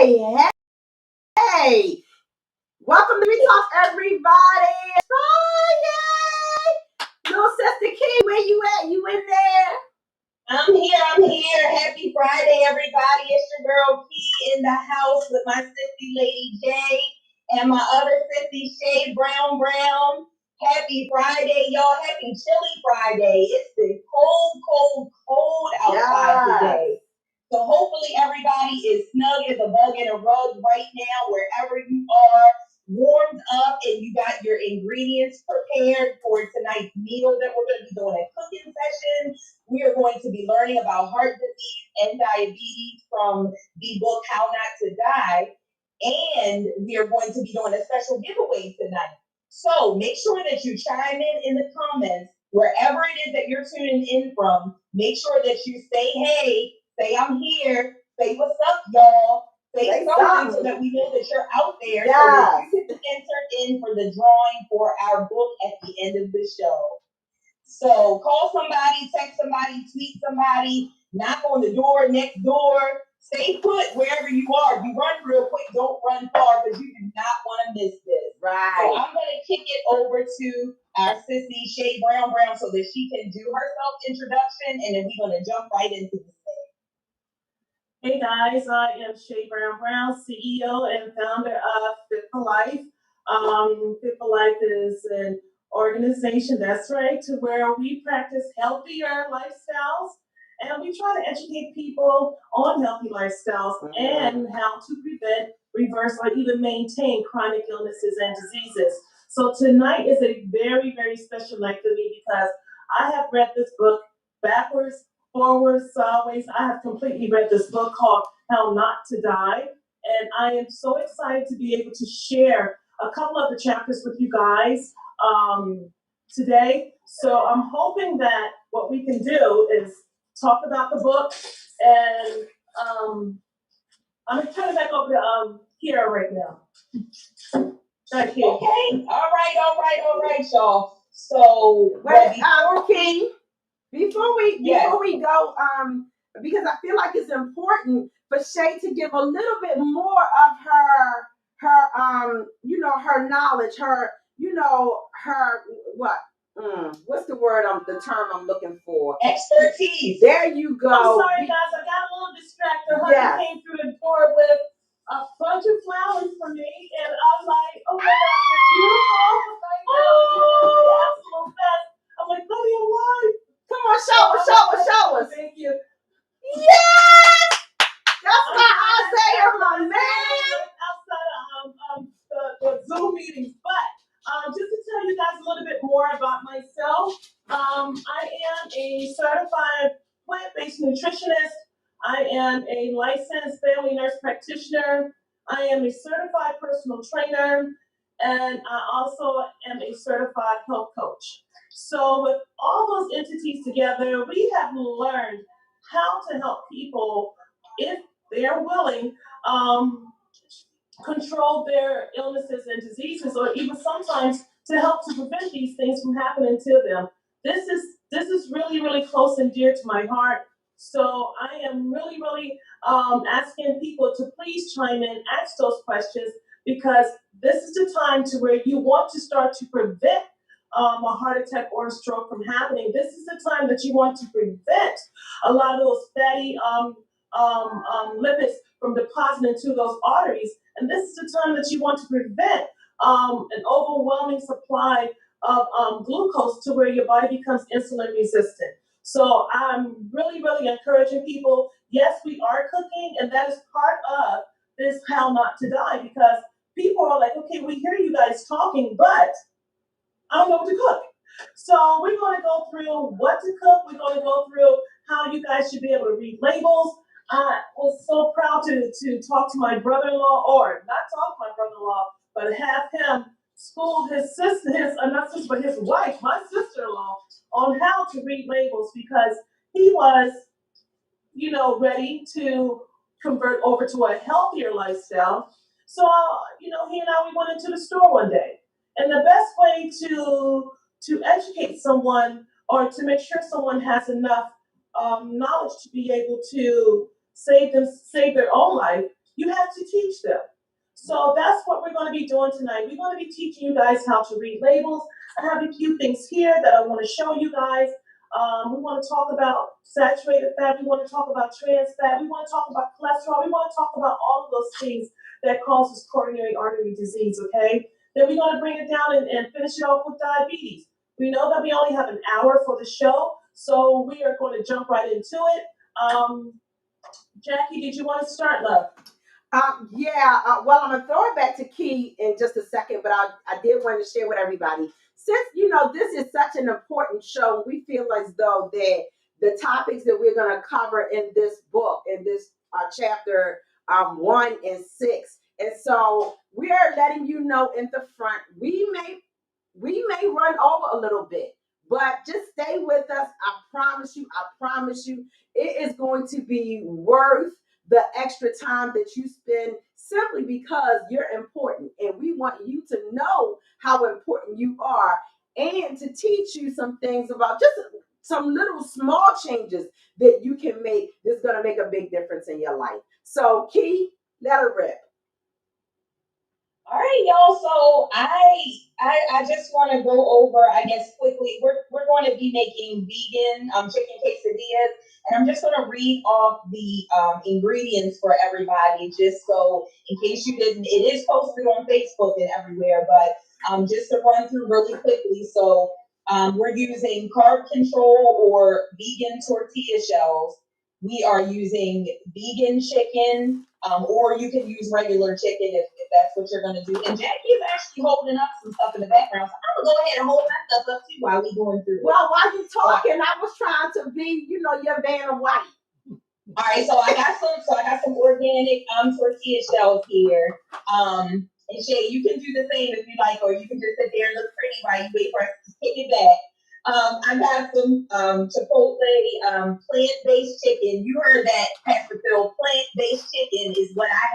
Hey, welcome to We Talk, everybody. It's Friday. Little Sister Key, where you at? You in there? I'm here. Happy Friday, everybody. It's your girl Key in the house with my sissy Lady J and my other sissy Shay Brown. Happy Friday, y'all. Happy chilly Friday. It's been cold outside today. So hopefully everybody is snug as a bug in a rug right now, wherever you are, warmed up, and you got your ingredients prepared for tonight's meal that we're going to be doing a cooking session. We are going to be learning about heart disease and diabetes from the book How Not to Die. And we are going to be doing a special giveaway tonight. So make sure that you chime in the comments, wherever it is that you're tuning in from. Make sure that you say, hey, say I'm here, say what's up, y'all. Say something so that we know that you're out there, so that you can enter in for the drawing for our book at the end of the show. So call somebody, text somebody, tweet somebody, knock on the door next door, stay put wherever you are. If you run real quick, don't run far, because you do not want to miss this. Right. So I'm going to kick it over to our sissy Shay Brown so that she can do her self-introduction, and then we're going to jump right into this thing. Hey guys, I am Shay Brown, CEO and founder of Fit for Life. Fit for Life is an organization, that's right, to where we practice healthier lifestyles, and we try to educate people on healthy lifestyles and how to prevent, reverse, or even maintain chronic illnesses and diseases. So tonight is a very, very special night for me because I have read this book backwards, forward, sideways. I have completely read this book called How Not to Die, and I am so excited to be able to share a couple of the chapters with you guys today. So I'm hoping that what we can do is talk about the book, and I'm going to turn it back over to Kiera right now. Thank you. Okay. All right, y'all. So, Key. Before we go, because I feel like it's important for Shay to give a little bit more of her knowledge, what's the word? The term I'm looking for? Expertise. There you go. I'm sorry, guys. I got a little distracted. Honey came through the door with a bunch of flowers for me, and I'm like, oh my God, they're beautiful. Absolute best. I'm like, honey, I'm alive. Come on, show us. Thank you. Yes! That's my Isaiah, my man. Outside of the Zoom meetings. But just to tell you guys a little bit more about myself, I am a certified plant-based nutritionist. I am a licensed family nurse practitioner. I am a certified personal trainer, and I also am a certified health coach. So with all those entities together, we have learned how to help people, if they're willing, control their illnesses and diseases, or even sometimes to help to prevent these things from happening to them. This is really, really close and dear to my heart. So I am really, really asking people to please chime in, ask those questions, because this is the time to where you want to start to prevent a heart attack or a stroke from happening. This is the time that you want to prevent a lot of those fatty lipids from depositing into those arteries. And this is the time that you want to prevent an overwhelming supply of glucose to where your body becomes insulin resistant. So I'm really, really encouraging people. Yes, we are cooking, and that is part of this How Not to Die, because people are like, okay, we hear you guys talking, but I don't know what to cook. So we're going to go through what to cook. We're going to go through how you guys should be able to read labels. I was so proud to talk to my brother-in-law, or not talk to my brother-in-law, but have him school his sister, not sister, but his wife, my sister-in-law, on how to read labels, because he was, ready to convert over to a healthier lifestyle. So, he and I, we went into the store one day, and the best way to educate someone, or to make sure someone has enough knowledge to be able to save their own life, you have to teach them. So that's what we're going to be doing tonight. We're going to be teaching you guys how to read labels. I have a few things here that I want to show you guys. We want to talk about saturated fat. We want to talk about trans fat. We want to talk about cholesterol. We want to talk about all of those things that causes coronary artery disease, okay? Then we're going to bring it down and finish it off with diabetes. We know that we only have an hour for the show, so we are going to jump right into it. Jackie, did you want to start, love? Well, I'm gonna throw it back to Key in just a second, but I did want to share with everybody. Since this is such an important show, we feel as though that the topics that we're gonna cover in this book, in this chapter 1 and 6, and so we are letting you know in the front, we may run over a little bit, but just stay with us. I promise you, it is going to be worth the extra time that you spend simply because you're important. And we want you to know how important you are and to teach you some things about just some little small changes that you can make that's going to make a big difference in your life. So, Key, let her rip. All right, y'all. So I just want to go over, I guess, quickly. We're going to be making vegan chicken quesadillas, and I'm just going to read off the ingredients for everybody, just so in case you didn't. It is posted on Facebook and everywhere, but just to run through really quickly. So we're using carb control or vegan tortilla shells. We are using vegan chicken, or you can use regular chicken if that's what you're going to do. And Jackie is actually holding up some stuff in the background, so I'm going to go ahead and hold my stuff up too while we're going through it. Well, while you're talking, I was trying to be, your Vanna White. All right, so I got some organic tortilla shells here. And Shay, you can do the same if you like, or you can just sit there and look pretty while you wait for us to take it back. I got some Chipotle plant-based chicken. You heard that, Pastor Phil. Plant-based chicken is what I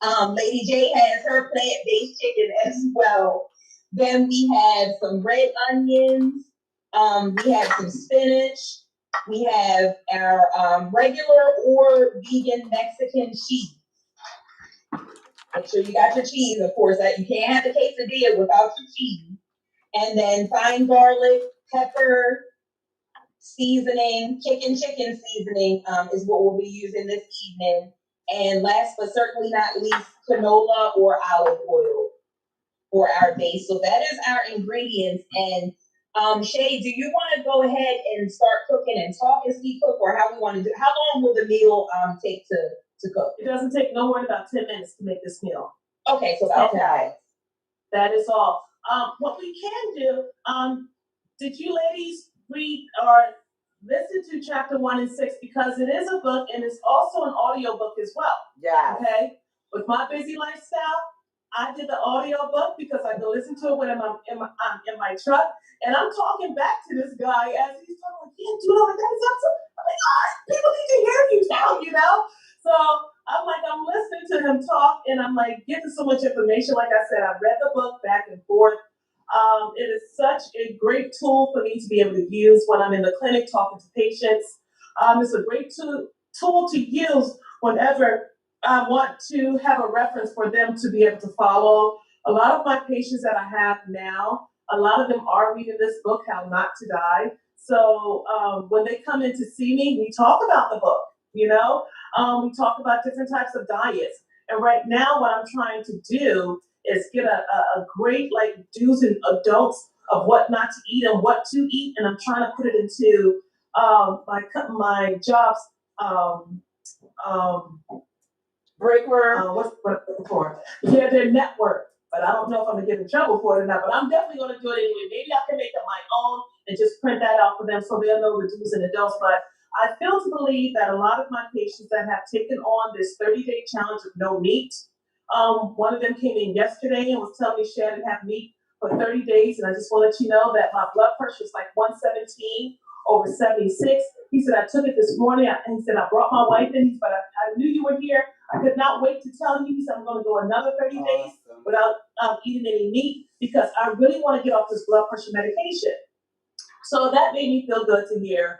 have. Lady J has her plant-based chicken as well. Then we have some red onions. We have some spinach. We have our regular or vegan Mexican cheese. Make sure you got your cheese, of course. That you can't have the quesadilla without your cheese. And then fine garlic, pepper, seasoning, chicken seasoning is what we'll be using this evening. And last but certainly not least, canola or olive oil for our base. So that is our ingredients. And Shay, do you want to go ahead and start cooking and talk as we cook, or how we want to do? How long will the meal take to cook? It doesn't take no more than about 10 minutes to make this meal. Okay, so about 10 minutes. That is all. What we can do, did you ladies read or listen to chapter 1 and 6, because it is a book and it's also an audio book as well. Yeah. Okay. With my busy lifestyle, I did the audio book because I can listen to it when I'm in my truck, and I'm talking back to this guy as he's talking. Can't do all that stuff. I'm like, people need to hear you now, So I'm listening to him talk, and I'm like getting so much information. Like I said, I read the book back and forth. It is such a great tool for me to be able to use when I'm in the clinic talking to patients. It's a great tool to use whenever I want to have a reference for them to be able to follow. A lot of my patients that I have now, a lot of them are reading this book, How Not to Die. So when they come in to see me, we talk about the book, we talk about different types of diets. And right now what I'm trying to do is get a great do's and don'ts of what not to eat and what to eat. And I'm trying to put it into my jobs, Breakroom. What's it for? Yeah, their network. But I don't know if I'm gonna get in trouble for it or not. But I'm definitely gonna do it anyway. Maybe I can make it my own and just print that out for them so they'll know the do's and the don'ts. But I feel to believe that a lot of my patients that have taken on this 30-day challenge of no meat. One of them came in yesterday and was telling me she hadn't had meat for 30 days, and I just want to let you know that my blood pressure is like 117 over 76. He said I took it this morning, and he said I brought my wife in, but I knew you were here. I could not wait to tell you. He said I'm going to go another 30 days without eating any meat because I really want to get off this blood pressure medication. So that made me feel good to hear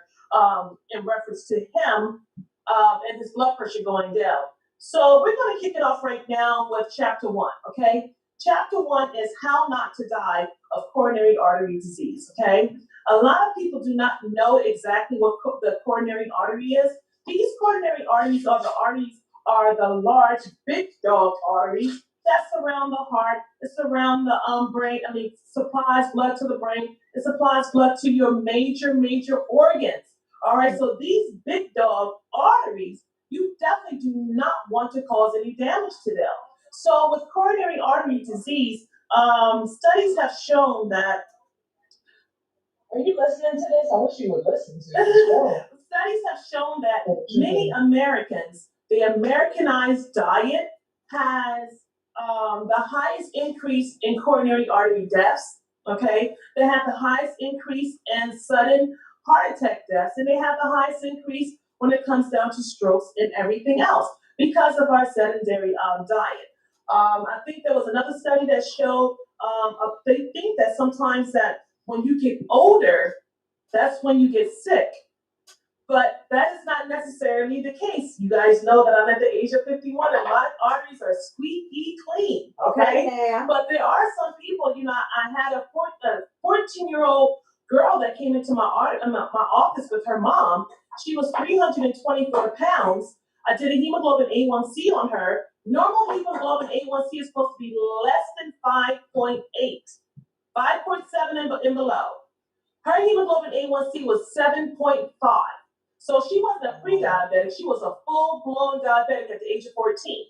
in reference to him and his blood pressure going down. So we're going to kick it off right now with chapter 1, okay? Chapter 1 is how not to die of coronary artery disease, okay? A lot of people do not know exactly what the coronary artery is. These coronary arteries are the large, big dog arteries that surround the heart. It surround the brain. Supplies blood to the brain. It supplies blood to your major organs. All right. So these big dog arteries, you definitely do not want to cause any damage to them. So with coronary artery disease, studies have shown that. Are you listening to this? I wish you would listen to this. Studies have shown that many Americans, the Americanized diet has the highest increase in coronary artery deaths. Okay, they have the highest increase in sudden heart attack deaths, and they have the highest increase when it comes down to strokes and everything else because of our sedentary diet. I think there was another study that showed they think that sometimes that when you get older, that's when you get sick. But that is not necessarily the case. You guys know that I'm at the age of 51 and my arteries are squeaky clean, okay? Yeah. But there are some people, I had a 14-year-old girl that came into my office with her mom. She was 324 pounds. I did a hemoglobin A1c on her. Normal hemoglobin A1c is supposed to be less than 5.8, 5.7 and below. Her hemoglobin A1c was 7.5. So she wasn't a pre-diabetic. She was a full-blown diabetic at the age of 14.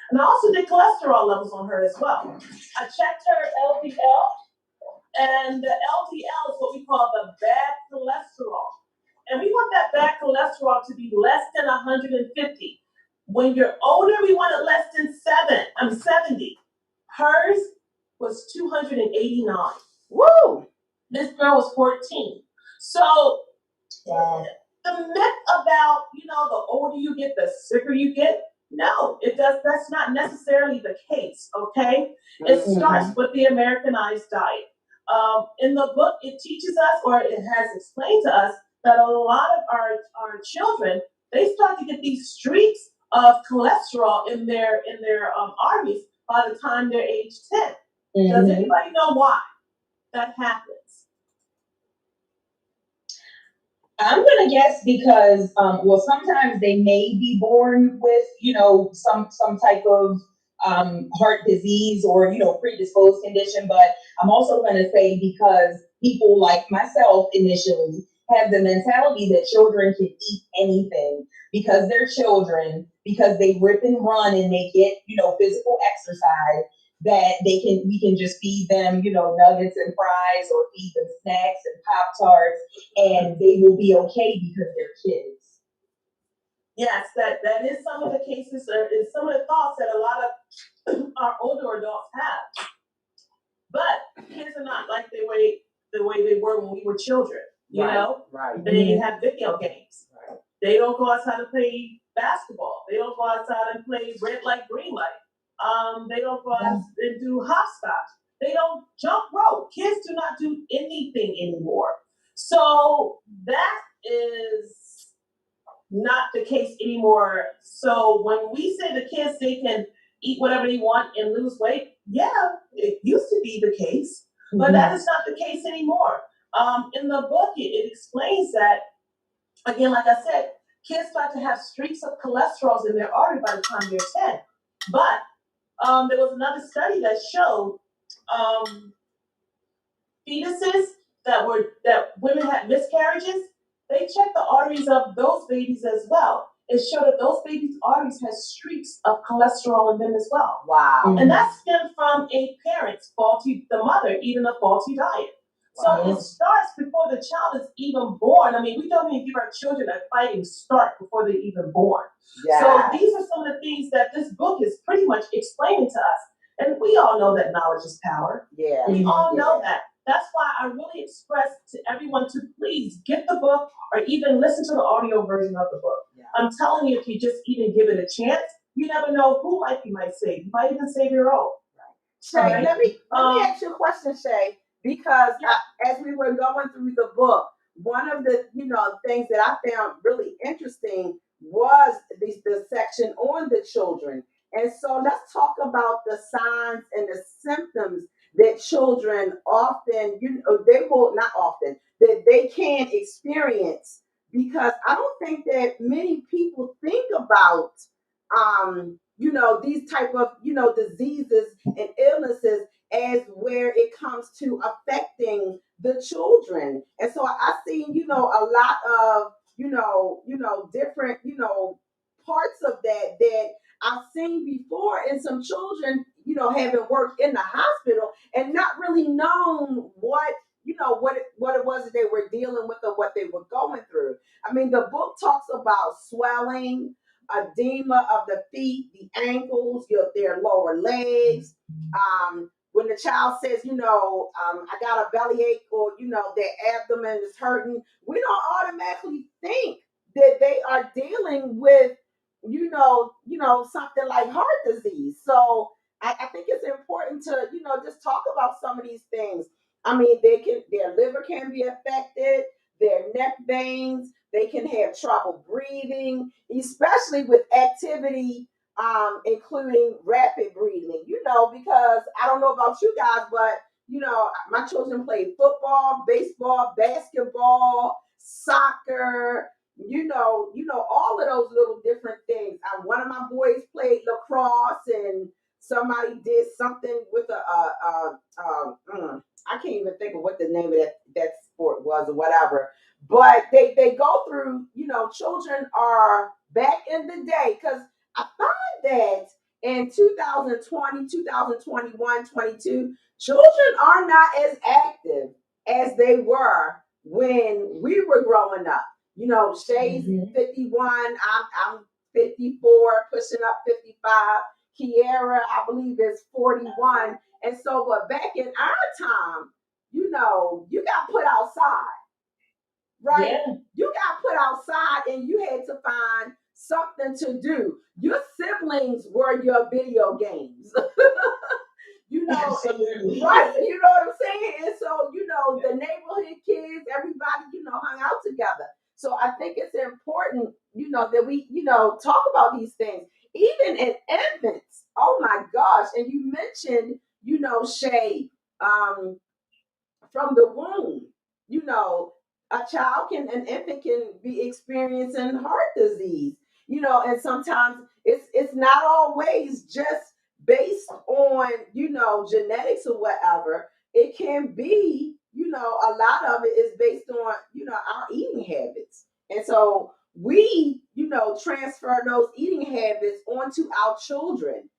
And I also did cholesterol levels on her as well. I checked her LDL, and the LDL is what we call the bad cholesterol. And we want that bad cholesterol to be less than 150. When you're older, we want it less than 70. Hers was 289. Woo! This girl was 14. So the myth about, the older you get, the sicker you get, no, that's not necessarily the case, okay? It starts with the Americanized diet. In the book, it teaches us, or it has explained to us, that a lot of our children, they start to get these streaks of cholesterol in their arteries by the time they're age 10. Does anybody know why that happens? I'm gonna guess because, sometimes they may be born with, some type of heart disease or predisposed condition. But I'm also gonna say because people like myself initially have the mentality that children can eat anything because they're children, because they rip and run and they get physical exercise, that we can just feed them, nuggets and fries, or feed them snacks and Pop-Tarts, and they will be okay because they're kids. Yes, that is some of the cases, or is some of the thoughts that a lot of our older adults have. But kids are not like the way they were when we were children. You know? Right. They have video games. Right. They don't go outside and play basketball. They don't go outside and play red light, green light. They don't go out and do hopscotch. They don't jump rope. Kids do not do anything anymore. So that is not the case anymore. So when we say the kids, they can eat whatever they want and lose weight, yeah, it used to be the case, but that is not the case anymore. In the book, it explains that, again, like I said, kids start to have streaks of cholesterol in their artery by the time they're 10. But there was another study that showed fetuses that women had miscarriages. They checked the arteries of those babies as well. It showed that those babies' arteries had streaks of cholesterol in them as well. Wow. And that stemmed from the mother eating a faulty diet. Wow. So it starts before the child is even born. I mean, we don't even give our children a fighting start before they're even born. Yeah. So these are some of the things that this book is pretty much explaining to us. And we all know that knowledge is power. Yeah. We all know that. That's why I really express to everyone to please get the book or even listen to the audio version of the book. Yeah. I'm telling you, if you just even give it a chance, you never know who life you might save. You might even save your own. Right. Shay, let me ask you a question, Shay, because as we were going through the book, one of the things that I found really interesting was the section on the children. And so let's talk about the signs and the symptoms that children often, they will not often, that they can experience, because I don't think that many people think about, these type of, diseases and illnesses as where it comes to affecting the children. And so I see, a lot of, different, parts of that I've seen before in some children, having worked in the hospital and not really known what it was that they were dealing with or what they were going through. I mean, the book talks about swelling, edema of the feet, the ankles, their lower legs. When the child says, I got a bellyache, or their abdomen is hurting, we don't automatically think that they are dealing with, something like heart disease. So I think it's important to, just talk about some of these things. I mean, their liver can be affected, their neck veins, they can have trouble breathing, especially with activity, including rapid breathing, because I don't know about you guys, but my children played football, baseball, basketball, soccer, all of those little different things. One of my boys played lacrosse, and somebody did something with I can't even think of what the name of that sport was or whatever. But they go through, children are back in the day, because I find that in 2020, 2021, 22, children are not as active as they were when we were growing up. Shay's 51, I'm 54, pushing up 55. Kiera, I believe, is 41. And so, but back in our time, you got put outside, right? Yeah. You got put outside and you had to find something to do. Your siblings were your video games. Absolutely. Right? You know what I'm saying? And so, the neighborhood kids, everybody, hung out together. So I think it's important, that we, talk about these things, even in infants. Oh my gosh. And you mentioned, Shay, from the womb, an infant can be experiencing heart disease, and sometimes it's not always just based on, genetics or whatever. It can be, a lot of it is based on, our eating habits. And so we, transfer those eating habits onto our children,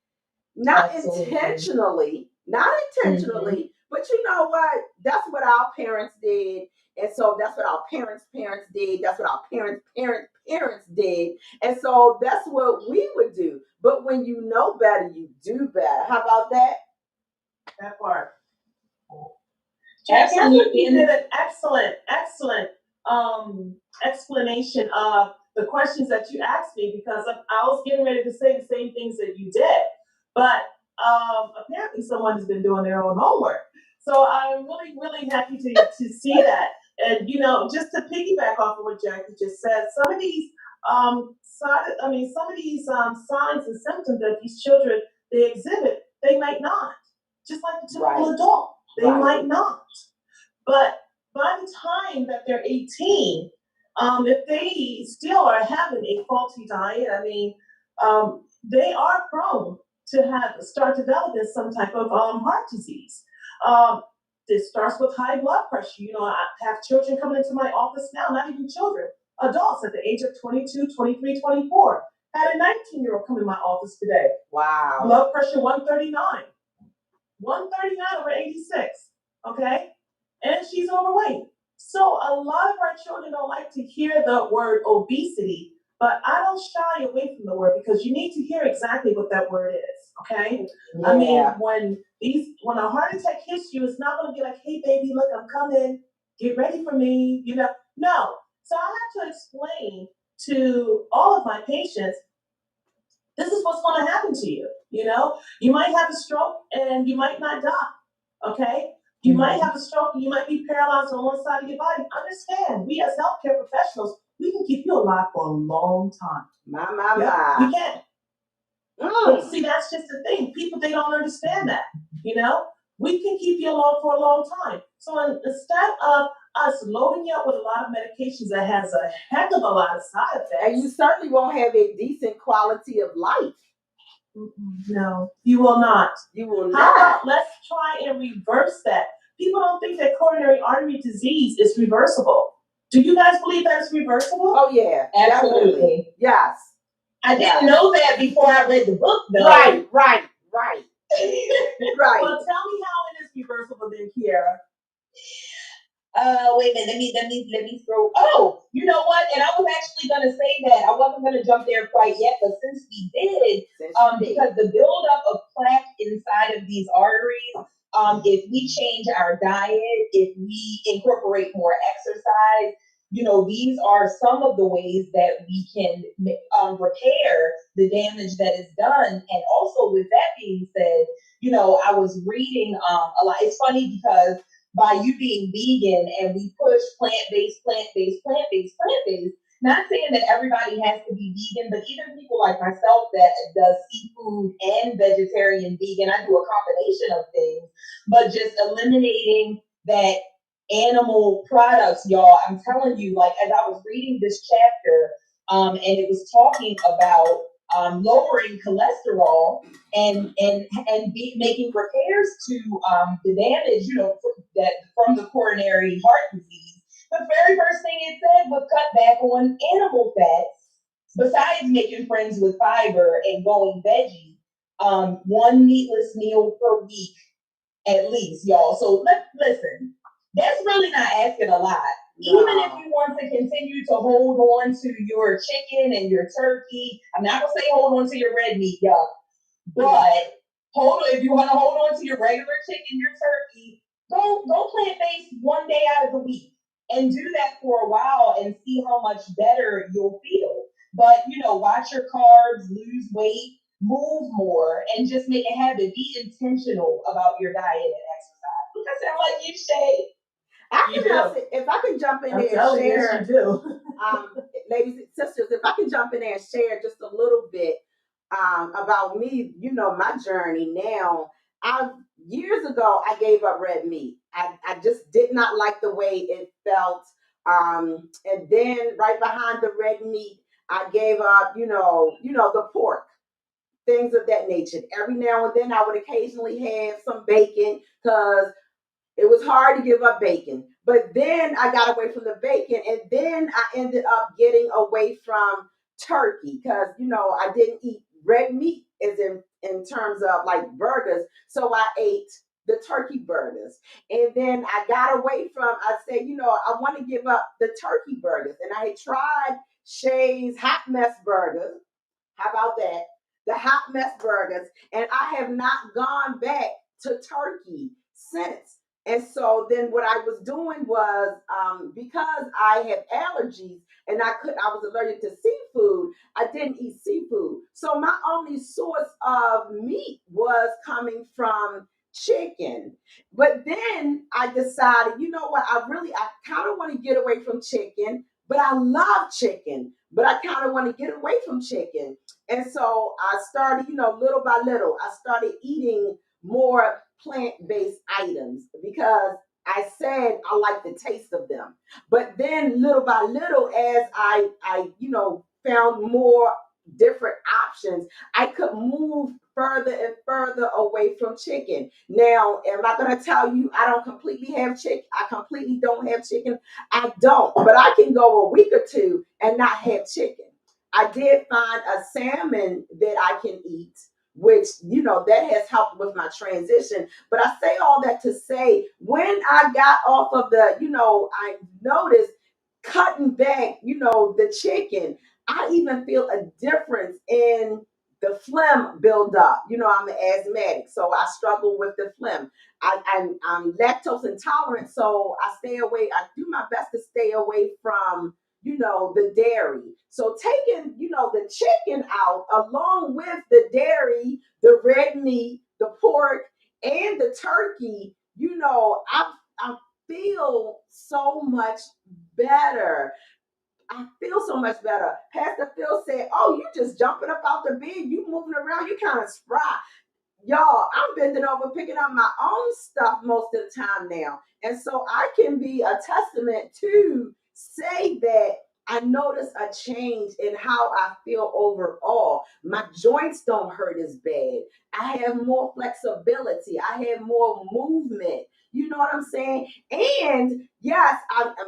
not Absolutely. intentionally, but you know what? That's what our parents did. And so that's what our parents' parents did. That's what our parents' did. And so that's what we would do. But when you know better, you do better. How about that? That part. Absolutely. You did an excellent explanation of the questions that you asked me, because I was getting ready to say the same things that you did, but apparently someone has been doing their own homework. So I'm really happy to see that. And just to piggyback off of what Jackie just said, some of these signs and symptoms that these children they exhibit, they might not, just like the typical adult. They might not. But by the time that they're 18, if they still are having a faulty diet, they are prone to start developing some type of heart disease. This starts with high blood pressure. I have children coming into my office now, not even children, adults at the age of 22, 23, 24. Had a 19-year-old come in my office today. Wow. Blood pressure 139. 139 over 86. Okay? And she's overweight. So a lot of our children don't like to hear the word obesity, but I don't shy away from the word, because you need to hear exactly what that word is. Okay? Yeah. When a heart attack hits you, it's not going to be like, hey baby, look, I'm coming, get ready for me. No. So I have to explain to all of my patients, this is what's going to happen to you. You might have a stroke and you might not die. Okay? You might have a stroke and you might be paralyzed on one side of your body. Understand, we as healthcare professionals, we can keep you alive for a long time. My. We can. But see, that's just the thing. People, they don't understand that. We can keep you alive for a long time. So instead of us loading you up with a lot of medications that has a heck of a lot of side effects, and you certainly won't have a decent quality of life. No, you will not. You will How not. about let's try and reverse that? People don't think that coronary artery disease is reversible. Do you guys believe that's reversible? Oh yeah, Absolutely. Definitely. Yes. I didn't know that before I read the book, though. Right. Right. Well, tell me how it is reversible then, Kiara. Wait a minute. Let me throw. Oh, you know what? And I was actually gonna say that. I wasn't gonna jump there quite yet, but since we did, because the buildup of plaque inside of these arteries, if we change our diet, if we incorporate more exercise, these are some of the ways that we can repair the damage that is done. And also, with that being said, I was reading a lot. It's funny because by you being vegan and we push plant-based, not saying that everybody has to be vegan, but even people like myself that does seafood and vegetarian vegan, I do a combination of things, but just eliminating that animal products, y'all. I'm telling you, like, as I was reading this chapter, and it was talking about lowering cholesterol and making repairs to the damage, that from the coronary heart disease. The very first thing it said was cut back on animal fats. Besides making friends with fiber and going veggie, one meatless meal per week at least, y'all. So listen, that's really not asking a lot. No. Even if you want to continue to hold on to your chicken and your turkey, I'm not gonna say hold on to your red meat, y'all, but if you want to hold on to your regular chicken, your turkey, go plant-based one day out of the week and do that for a while and see how much better you'll feel. But watch your carbs, lose weight, move more, and just make a habit. Be intentional about your diet and exercise. Look, I sound like you, Shay. If I can jump in there and share, you do. Ladies and sisters, if I can jump in there and share just a little bit about me, my journey now. Years ago, I gave up red meat. I just did not like the way it felt. And then right behind the red meat, I gave up, the pork, things of that nature. Every now and then I would occasionally have some bacon because it was hard to give up bacon. But then I got away from the bacon, and then I ended up getting away from turkey because, I didn't eat red meat as in terms of like burgers. So I ate the turkey burgers. And then I got away from, I said, I want to give up the turkey burgers. And I had tried Shay's Hot Mess Burgers. How about that? The Hot Mess Burgers. And I have not gone back to turkey since. And so then what I was doing was because I have allergies and I was allergic to seafood, I didn't eat seafood. So my only source of meat was coming from chicken. But then I decided, you know what, I kind of want to get away from chicken, but I love chicken, but I kind of want to get away from chicken. And so I started, little by little, I started eating more plant-based items because I said I like the taste of them. But then little by little, as I found more different options, I could move further and further away from chicken. Now, am I going to tell you I don't completely have chicken? I completely don't have chicken. I don't, but I can go a week or two and not have chicken. I did find a salmon that I can eat, which, that has helped with my transition. But I say all that to say, when I got off of I noticed cutting back, the chicken, I even feel a difference in the phlegm buildup. I'm an asthmatic, so I struggle with the phlegm. I'm lactose intolerant, so I stay away. I do my best to stay away from the dairy. So taking, the chicken out along with the dairy, the red meat, the pork, and the turkey, I feel so much better. I feel so much better. Pastor Phil said, "Oh, you just jumping up out the bed, you moving around, you kind of spry." Y'all, I'm bending over picking up my own stuff most of the time now. And so I can be a testament to say that I notice a change in how I feel overall. My joints don't hurt as bad. I have more flexibility. I have more movement. You know what I'm saying? And yes,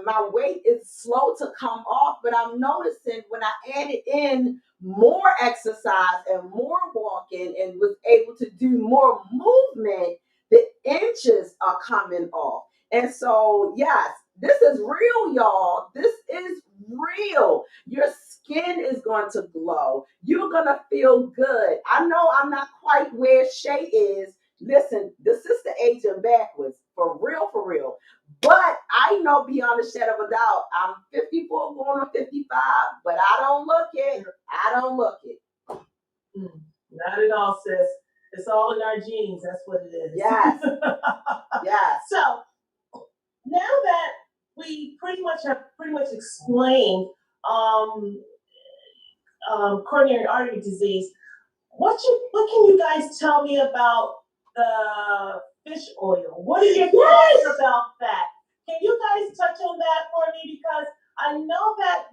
my weight is slow to come off, but I'm noticing when I added in more exercise and more walking and was able to do more movement, the inches are coming off. And so, yes, this is real, y'all. This is real. Your skin is going to glow. You're going to feel good. I know I'm not quite where Shay is. Listen, the sister aging backwards, for real, for real. But I know beyond a shadow of a doubt, I'm 54 going on 55, but I don't look it. I don't look it. Not at all, sis. It's all in our genes. That's what it is. Yes. Yes. So now that we pretty much have explained coronary artery disease, what can you guys tell me about the fish oil? What are your thoughts about that? Can you guys touch on that for me? Because I know that,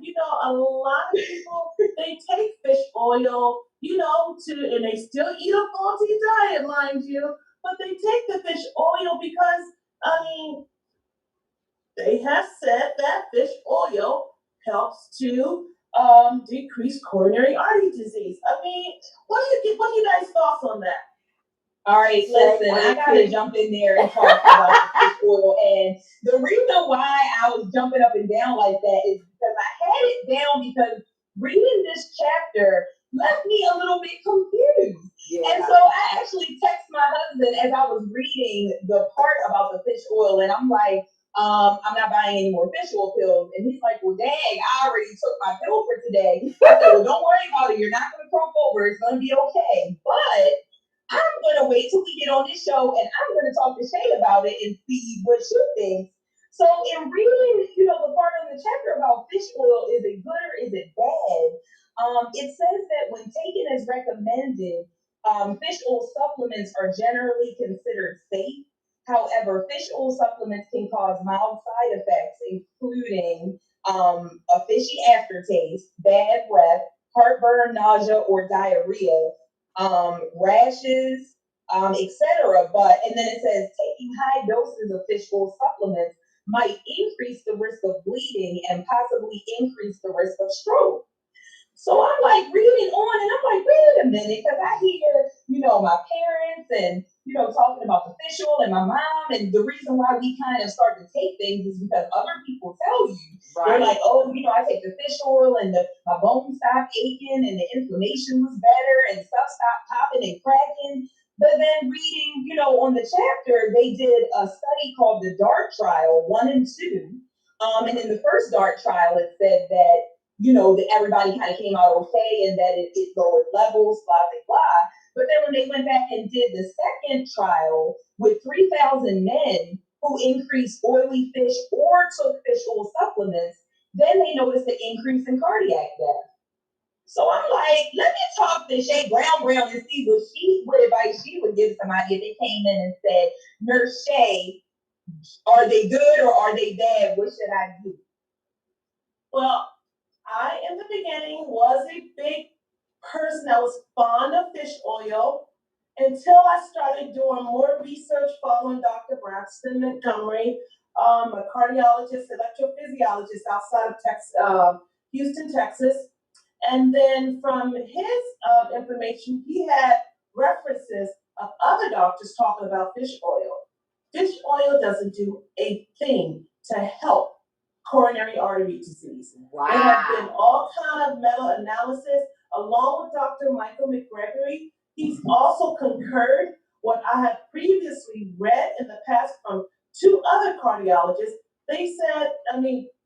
a lot of people, they take fish oil, and they still eat a faulty diet, mind you, but they take the fish oil because, they have said that fish oil helps to decrease coronary artery disease. What are you guys' thoughts on that? All right, listen, I gotta jump in there and talk about the fish oil. And the reason why I was jumping up and down like that is because I had it down because reading this chapter left me a little bit confused. Yeah. And so I actually texted my husband as I was reading the part about the fish oil, and I'm like, I'm not buying any more fish oil pills. And he's like, well, dang, I already took my pill for today. I said, well, don't worry about it. You're not going to croak over. It's going to be okay. But I'm going to wait till we get on this show and I'm going to talk to Shay about it and see what she thinks. So in reading, the part of the chapter about fish oil, is it good or is it bad? It says that when taken as recommended, fish oil supplements are generally considered safe. However, fish oil supplements can cause mild side effects, including a fishy aftertaste, bad breath, heartburn, nausea, or diarrhea, rashes, etc. And then it says taking high doses of fish oil supplements might increase the risk of bleeding and possibly increase the risk of stroke. So I'm like reading on and I'm like, wait a minute, because I hear, my parents and, talking about the fish oil and my mom. And the reason why we kind of start to take things is because other people tell you. Right. They're like, oh, I take the fish oil and my bones stopped aching and the inflammation was better and stuff stopped popping and cracking. But then reading, on the chapter, they did a study called the DART trial 1 and 2. And in the first DART trial, it said that, that everybody kind of came out okay and that it lowered levels, blah, blah, blah. But then when they went back and did the second trial with 3,000 men who increased oily fish or took fish oil supplements, then they noticed the increase in cardiac death. So I'm like, let me talk to Shay Brown and see what advice she would give somebody if they came in and said, Nurse Shay, are they good or are they bad? What should I do? Well, I, in the beginning, was a big person that was fond of fish oil until I started doing more research following Dr. Braxton Montgomery, a cardiologist, electrophysiologist outside of Houston, Texas. And then from his information, he had references of other doctors talking about fish oil. Fish oil doesn't do a thing to help coronary artery disease. Wow. There have been all kind of meta-analysis along with Dr. Michael McGregory. He's also concurred what I have previously read in the past from 2 other cardiologists. They said,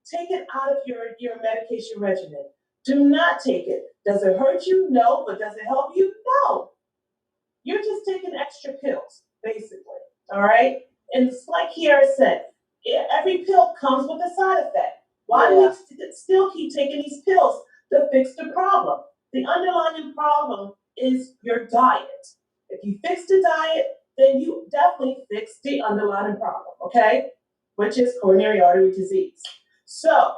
take it out of your medication regimen. Do not take it. Does it hurt you? No. But does it help you? No. You're just taking extra pills, basically. All right? And it's like here I said, every pill comes with a side effect. Why do we still keep taking these pills to fix the problem? The underlying problem is your diet. If you fix the diet, then you definitely fix the underlying problem, okay? Which is coronary artery disease. So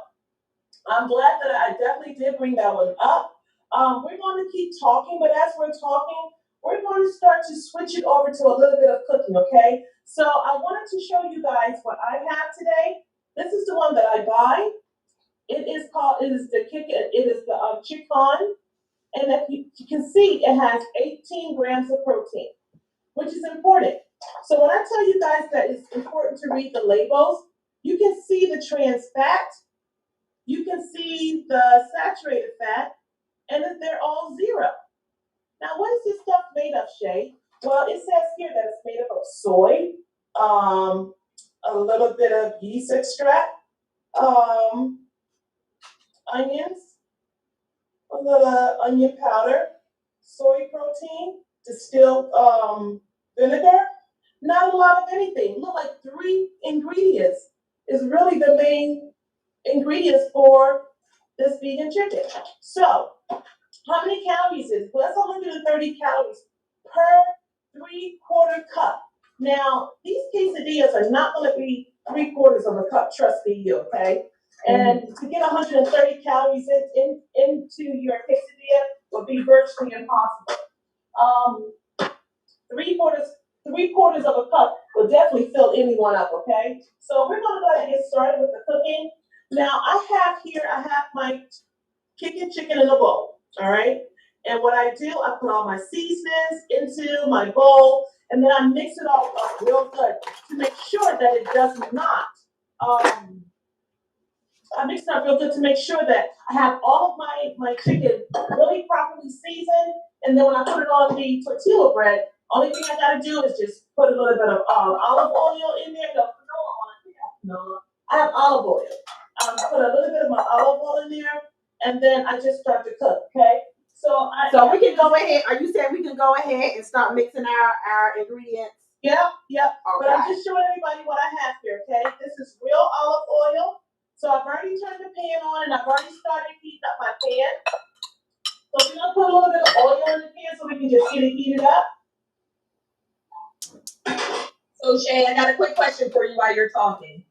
I'm glad that I definitely did bring that one up. We're going to keep talking, but as we're talking, we're going to start to switch it over to a little bit of cooking, okay? So I wanted to show you guys what I have today. This is the one that I buy. It is the chicken, and if you can see, it has 18 grams of protein, which is important. So when I tell you guys that it's important to read the labels, you can see the trans fat, you can see the saturated fat, and that they're all zero. Now, what is this stuff made of, Shay? Well, it says here that it's made up of soy, a little bit of yeast extract, onions, a little onion powder, soy protein, distilled vinegar. Not a lot of anything. Look, like 3 ingredients is really the main ingredients for this vegan chicken. So, how many calories is it? Well, that's 130 calories per 3/4 cup. Now, these quesadillas are not going to be 3/4 of a cup, trust me, okay? And to get 130 calories into your quesadilla would be virtually impossible. Three quarters of a cup will definitely fill anyone up, okay? So we're going to go ahead and get started with the cooking. Now, I have my chicken in a bowl, all right? And what I do, I put all my seasonings into my bowl, and then I mix it all up real good to make sure that it does not, I mix it up real good to make sure that I have all of my chicken really properly seasoned, and then when I put it on the tortilla bread, only thing I gotta do is just put a little bit of olive oil in there. No, I have olive oil. Put a little bit of my olive oil in there, and then I just start to cook, okay? So we can go ahead. Are you saying we can go ahead and start mixing our ingredients? Yep. Okay. But I'm just showing everybody what I have here, okay? This is real olive oil. So I've already turned the pan on, and I've already started heating up my pan. So we're gonna put a little bit of oil in the pan so we can just get it heated up. So Shay, I got a quick question for you while you're talking.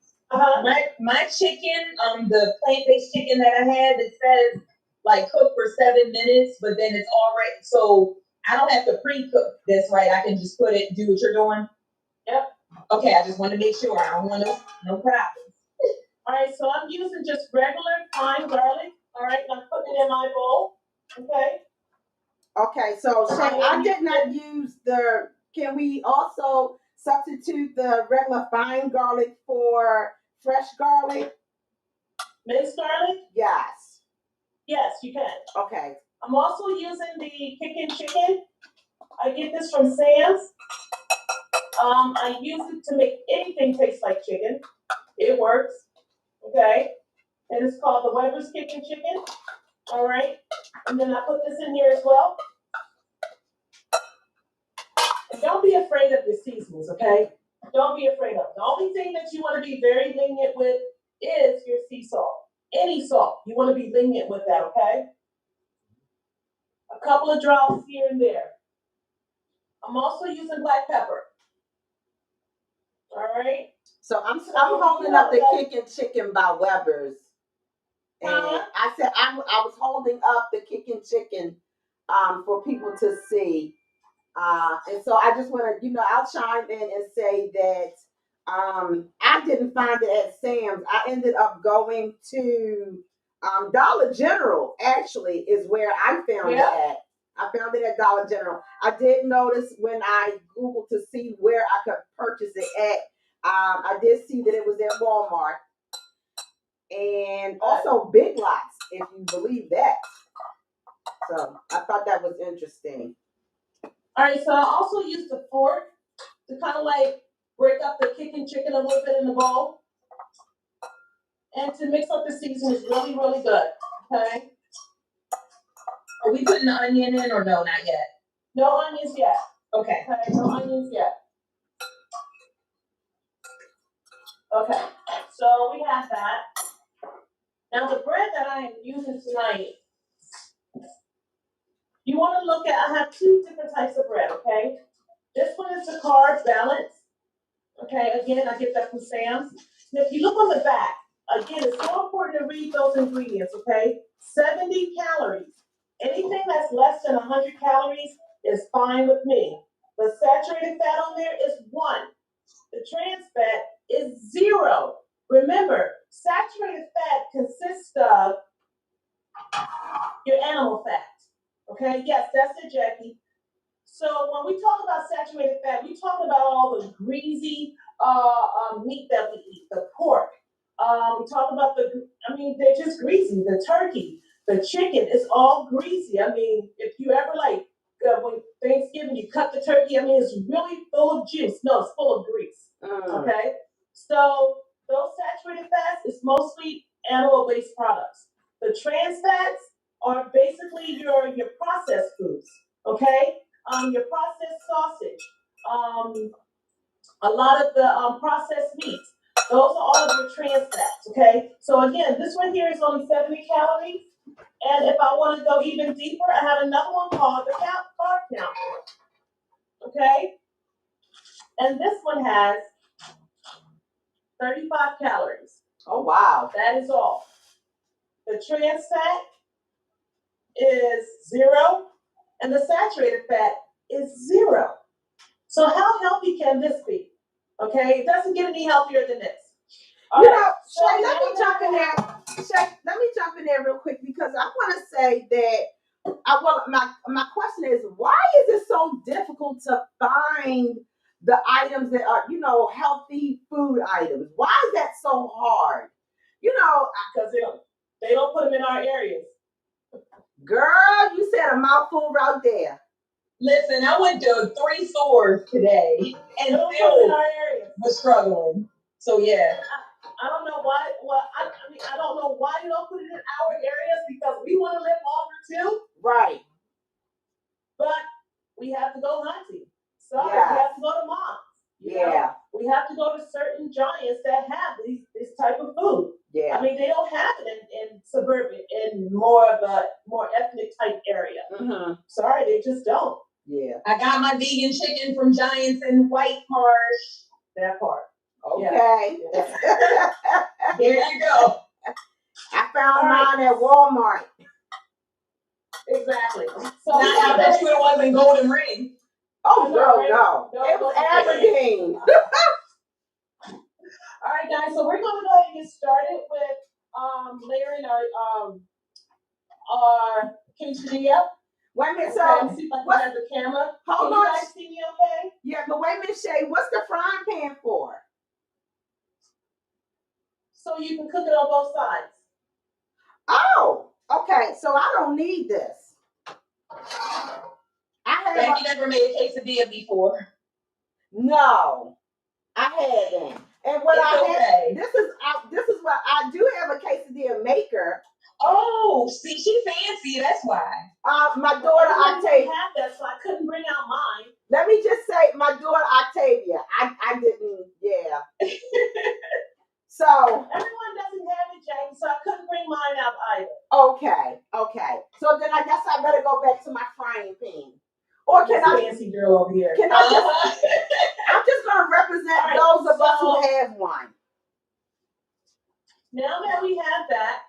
My chicken, the plant-based chicken that I have, it says like cook for 7 minutes, but then it's already, so I don't have to pre-cook this, right? I can just put it, do what you're doing? Yep. Okay, I just want to make sure. I don't want no problems. All right, so I'm using just regular fine garlic. All right, and I'm putting it in my bowl. Okay. Okay, so Shay, I did not use can we also substitute the regular fine garlic for fresh garlic? Minced garlic? Yes. Yes, you can. Okay. I'm also using the chicken. I get this from Sam's. I use it to make anything taste like chicken. It works. Okay. And it's called the Weber's chicken. All right. And then I put this in here as well. And don't be afraid of your seasonings, okay? Don't be afraid of it. The only thing that you want to be very lenient with is your sea salt. Any salt, you want to be lenient with that, okay? A couple of drops here and there. I'm also using black pepper. All right. So I'm holding up the chicken by Weber's, and I said I was holding up the chicken for people to see, and so I just want to I'll chime in and say that I didn't find it at Sam's. I ended up going to Dollar General. Actually, is where I found it at. I found it at Dollar General. I did notice when I Googled to see where I could purchase it at. I did see that it was at Walmart and also Big Lots, if you believe that. So I thought that was interesting. All right, so I also used the fork to kind of like break up the chicken a little bit in the bowl and to mix up the seasoning is really, really good. Okay. Are we putting the onion in or no, not yet? No onions yet. Okay. Okay, no onions yet. Okay, so we have that. Now the bread that I am using tonight, you want to look at, I have two different types of bread, okay? This one is the carb balance. Okay, again, I get that from Sam's. And if you look on the back, again, it's so important to read those ingredients, okay? 70 calories. Anything that's less than 100 calories is fine with me. The saturated fat on there is 1. The trans fat is 0. Remember, saturated fat consists of your animal fat. Okay, yes, that's it, Jackie. So when we talk about saturated fat, we talk about all the greasy meat that we eat, the pork. We talk about they're just greasy. The turkey, the chicken, it's all greasy. I mean, if you ever when Thanksgiving, you cut the turkey, I mean, it's really full of juice. No, it's full of grease. Okay? So those saturated fats is mostly animal-based products. The trans fats are basically your processed foods. Okay? Your processed sausage, a lot of the processed meats. Those are all of your trans fats, okay? So again, this one here is only 70 calories. And if I want to go even deeper, I have another one called the carb count, okay? And this one has 35 calories. Oh, wow. That is all. The trans fat is 0, and the saturated fat is 0. So how healthy can this be? Okay, it doesn't get any healthier than this. Shay, let me jump in there. Shay, let me jump in there real quick because I want to say that my question is, why is it so difficult to find the items that are, healthy food items? Why is that so hard? Because they don't put them in our areas. Girl, you said a mouthful right there. Listen, I went to 3 stores today and still was struggling. So yeah. I don't know why. Well, I don't know why you don't put it in our areas because we want to live longer too. Right. But we have to go hunting. Sorry, we have to go to moms. Yeah. We have to go to certain giants that have this type of food. Yeah. I mean, they don't have it in suburban, in more of a more ethnic type area. Mm-hmm. Sorry, they just don't. Yeah. I got my vegan chicken from Giants in White Marsh. That part. Okay. Yeah. There you go. I found mine at Walmart. Exactly. So I bet you it wasn't Golden Ring. Oh, no. It was Aberdeen. All right, guys. So we're going to go ahead and get started with layering our quesadilla. Wait a minute, so see if I can have the camera. Hold on. You guys see me okay? Yeah, but wait a minute, Shay. What's the frying pan for? So you can cook it on both sides. Oh, okay. So I don't need this. Have you never made a quesadilla before? No, I haven't. And what this is what I do have a quesadilla maker. Oh, see, she's fancy. That's why. My daughter Octavia have that, so I couldn't bring out mine. Let me just say, my daughter Octavia. I didn't. Yeah. So everyone doesn't have it, Jane. So I couldn't bring mine out either. Okay. So then I guess I better go back to my frying pan. Or can I? Fancy girl over here. Can I just? I'm just gonna represent those of us who have one. Now that we have that,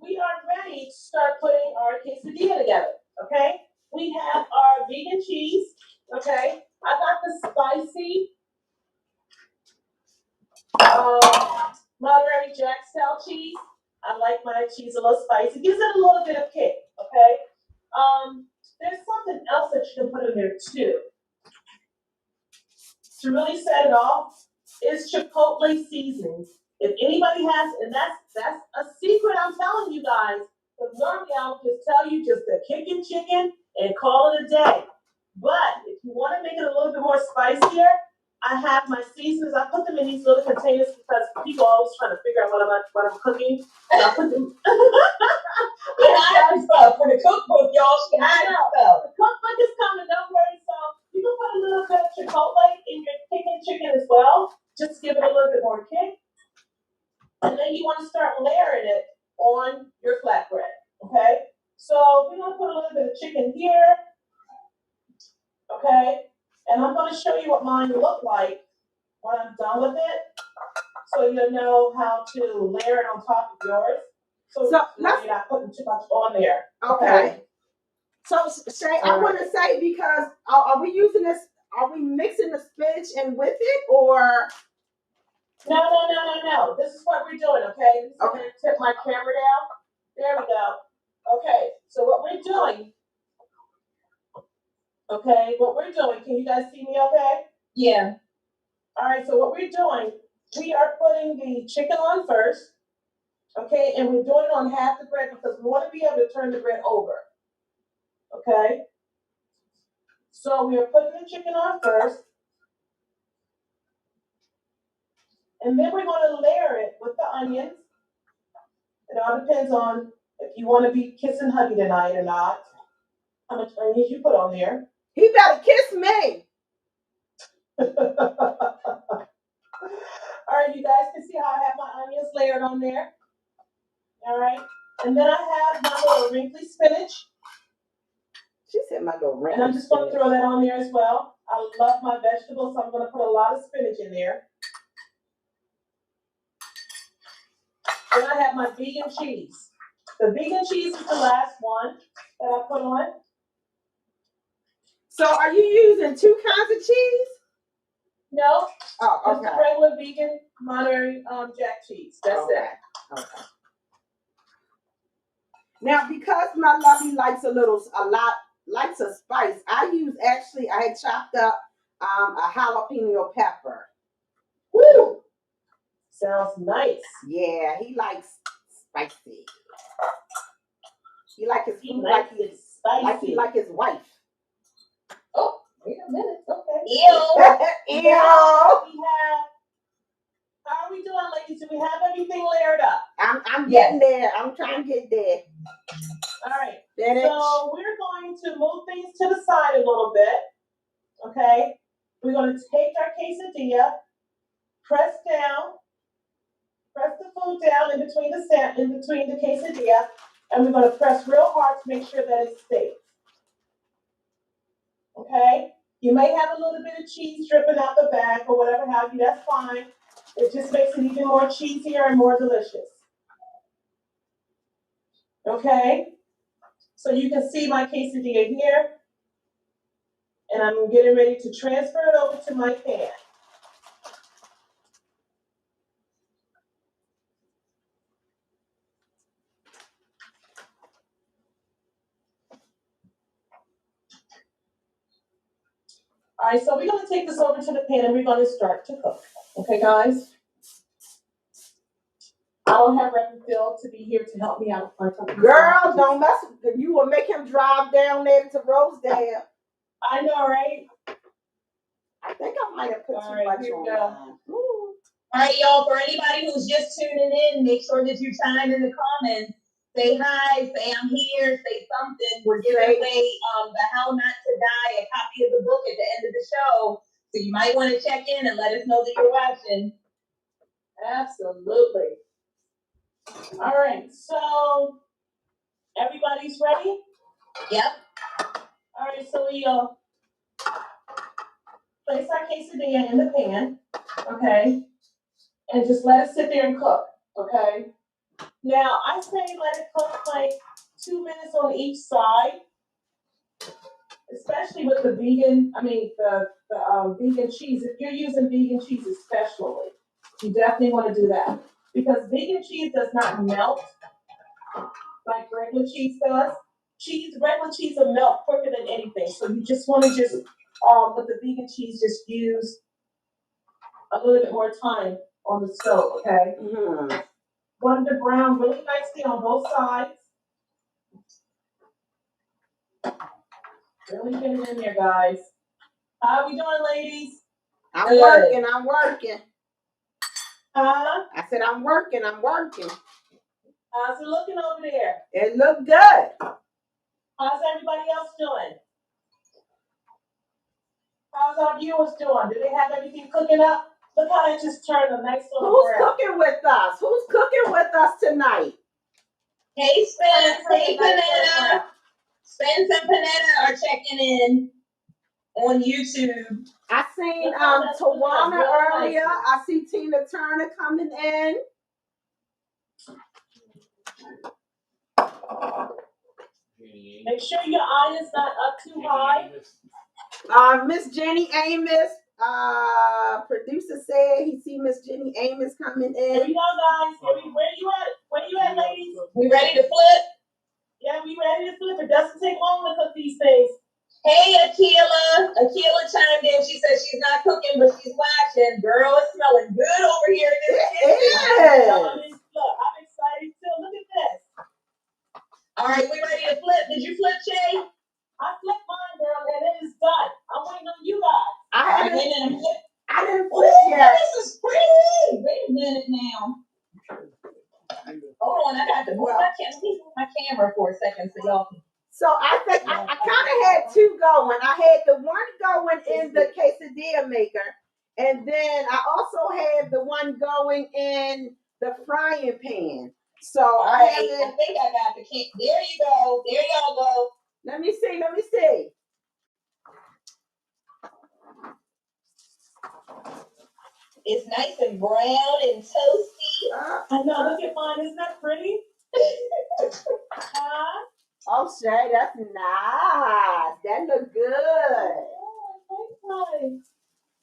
we are ready to start putting our quesadilla together. Okay, we have our vegan cheese. Okay, I got the spicy Monterey Jack style cheese. I like my cheese a little spicy. It gives it a little bit of kick. Okay. There's something else that you can put in there too. To really set it off is Chipotle Seasoning. If anybody has, and that's a secret I'm telling you guys. Because normally I'll just tell you just a kicking chicken and call it a day. But if you want to make it a little bit more spicier, I have my seasonings. I put them in these little containers because people are always trying to figure out what I'm cooking. So I put them. Stuff for the cookbook, y'all. She had stuff. The cookbook is coming. Don't worry. So you can put a little bit of Chipotle in your kicking chicken as well. Just give it a little bit more kick. And then you want to start layering it on your flatbread, okay? So we're gonna put a little bit of chicken here, okay? And I'm gonna show you what mine look like when I'm done with it, so you'll know how to layer it on top of yours. So you're not putting too much on there. Okay. So Shay, I want to say, because are we using this? Are we mixing the spinach in with it, or? No. This is what we're doing, okay? I'm gonna tip my camera down. There we go. Okay, so what we're doing, can you guys see me okay? Yeah. All right, so what we're doing, we are putting the chicken on first, okay? And we're doing it on half the bread because we want to be able to turn the bread over, okay? So we are putting the chicken on first. And then we're going to layer it with the onions. It all depends on if you want to be kissing hubby tonight or not. How much onions you put on there. He better kiss me. All right, you guys can see how I have my onions layered on there. All right. And then I have my little wrinkly spinach. She said my little wrinkly. And I'm just going to throw that on there as well. I love my vegetables, so I'm going to put a lot of spinach in there. Then I have my vegan cheese. The vegan cheese is the last one that I put on. So are you using two kinds of cheese? No. Oh, okay. Just regular vegan Monterey Jack cheese. That's it. Okay. Now, because my lovey likes likes a spice, I had chopped up a jalapeno pepper. Woo! Sounds nice. Yeah, he likes spicy. He likes his food like his wife. Oh, wait a minute. Okay. Ew. Ew. How are we doing, ladies? Do we have everything layered up? I'm getting there. I'm trying to get there. All right. So we're going to move things to the side a little bit. Okay. We're going to take our quesadilla, press the food down in between the quesadilla, and we're going to press real hard to make sure that it's safe. Okay? You may have a little bit of cheese dripping out the back or whatever have you, that's fine. It just makes it even more cheesier and more delicious. Okay? So you can see my quesadilla here, and I'm getting ready to transfer it over to my pan. All right, so we're going to take this over to the pan and we're going to start to cook. Okay, guys? I don't have Reversible to be here to help me out. Girl, don't mess with you. Will make him drive down there to Rosedale. I know, right? I think I might have put too much on mine. All right, y'all, for anybody who's just tuning in, make sure that you chime in the comments. Say hi, say I'm here, say something. We're giving away the How Not to Die, a copy of the book at the end of the show. So you might want to check in and let us know that you're watching. Absolutely. All right, so everybody's ready? Yep. All right, so we place our quesadilla in the pan, okay? And just let it sit there and cook, okay? Now, I say let it cook like 2 minutes on each side, especially with the vegan cheese. If you're using vegan cheese especially, you definitely want to do that. Because vegan cheese does not melt like regular cheese does. Regular cheese will melt quicker than anything. So you just want to with the vegan cheese, just use a little bit more time on the stove, okay? Mm-hmm. Want it to brown really nicely on both sides. Really get it in there, guys. How are we doing, ladies? I'm working. I said I'm working. How's it looking over there? It looked good. How's everybody else doing? How's our viewers doing? Do they have everything cooking up? Look how it just turned a nice little brown. Who's cooking with us tonight? Hey, Spence. Hey, Panetta. Spence and Panetta are checking in on YouTube. I seen Tawana earlier. I see Tina Turner coming in. Make sure your eye is not up too high. Miss Jenny Amos, producer said he see Miss Jenny Amos coming Here in. we go, guys. Where you at? Where you at, ladies? We ready to flip? Yeah, we ready to flip. It doesn't take long to cook these things. Hey, Akila. Akila chimed in. She says she's not cooking, but she's watching. Girl, it's smelling good over here in this kitchen. Look, I'm excited too. Look at this. All right, we ready to flip? Did you flip, Shay? I flipped mine, girl, and it is done. I'm waiting on you guys. I didn't flip Ooh, yet. this is pretty. Wait a minute now. Hold on, I got to move my camera for a second so y'all can. So I think I kind of had two going. I had the one going in the quesadilla maker, and then I also had the one going in the frying pan. So I think I got the can. There you go. There y'all go. Let me see. It's nice and brown and toasty. I know. Look at mine. Isn't that pretty? Oh, Shay, that's nice. That look good.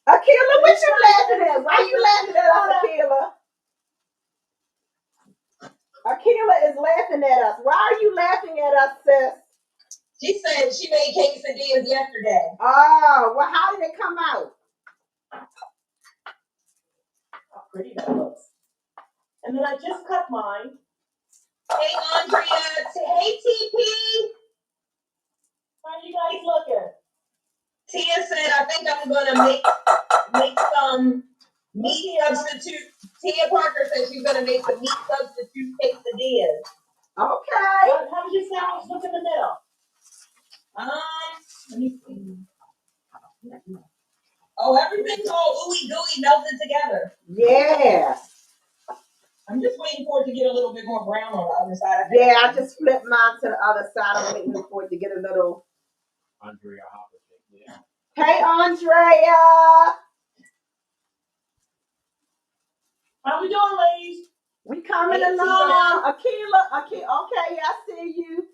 Akila, what you laughing at? Why you laughing at us, Akila? Akila is laughing at us. Why are you laughing at us, sis? She said she made quesadillas yesterday. Oh, well, how did it come out? How pretty that looks. And then I just cut mine. Hey, Andrea. Hey, TP. How are you guys looking? Tia said, I think I'm going to make some meat substitute. Tia Parker said she's going to make some meat substitute quesadillas. Okay. How does your sandwich look in the middle? Let me see. Oh, everything's all ooey gooey melted together. Yeah. I'm just waiting for it to get a little bit more brown on the other side. Yeah, I just flipped mine to the other side. I'm waiting for it to get a little. Andrea Hopper. Yeah. Hey, Andrea. How we doing, ladies? We coming along. Akila. Okay, I see you.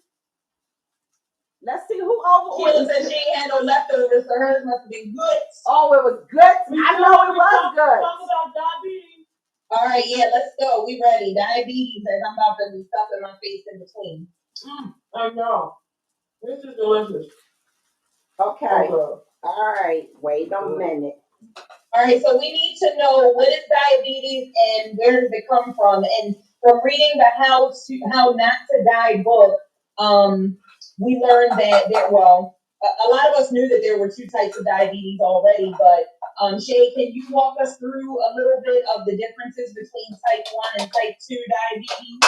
Let's see who Sheila said she ain't had no leftovers, so hers must have been good. Oh, it was good. I know it was good. Talk about diabetes. All right, yeah, let's go. We ready. Diabetes, as I'm about to be stuffing my face in between. I know. This is delicious. Okay. All right. Wait a minute. All right, so we need to know what is diabetes and where does it come from. And from reading the How Not to Die book, we learned that a lot of us knew that there were two types of diabetes already, but Shay, can you walk us through a little bit of the differences between type 1 and type 2 diabetes?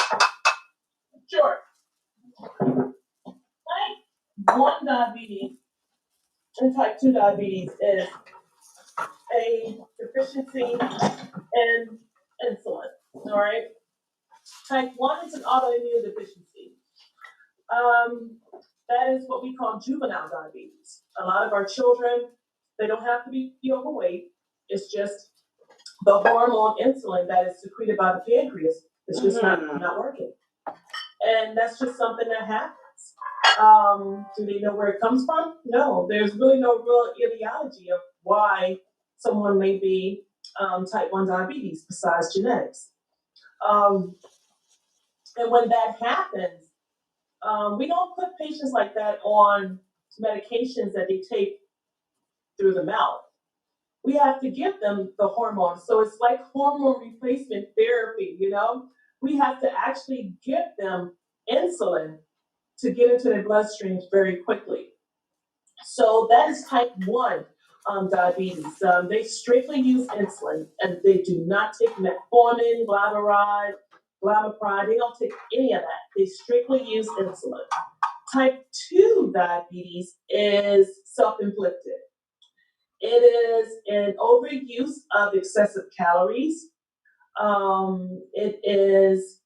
Sure. Type 1 diabetes and type 2 diabetes is a deficiency in insulin, all right? Type 1 is an autoimmune deficiency. That is what we call juvenile diabetes. A lot of our children, they don't have to be overweight. It's just the hormone insulin that is secreted by the pancreas is just not working. And that's just something that happens. Do they know where it comes from? No, there's really no real etiology of why someone may be type 1 diabetes besides genetics. And when that happens, we don't put patients like that on medications that they take through the mouth. We have to give them the hormones. So it's like hormone replacement therapy, you know? We have to actually give them insulin to get into their bloodstreams very quickly. So that is type 1 diabetes. They strictly use insulin, and they do not take metformin, glamiprid. They don't take any of that. They strictly use insulin. Type 2 diabetes is self-inflicted. It is an overuse of excessive calories. It is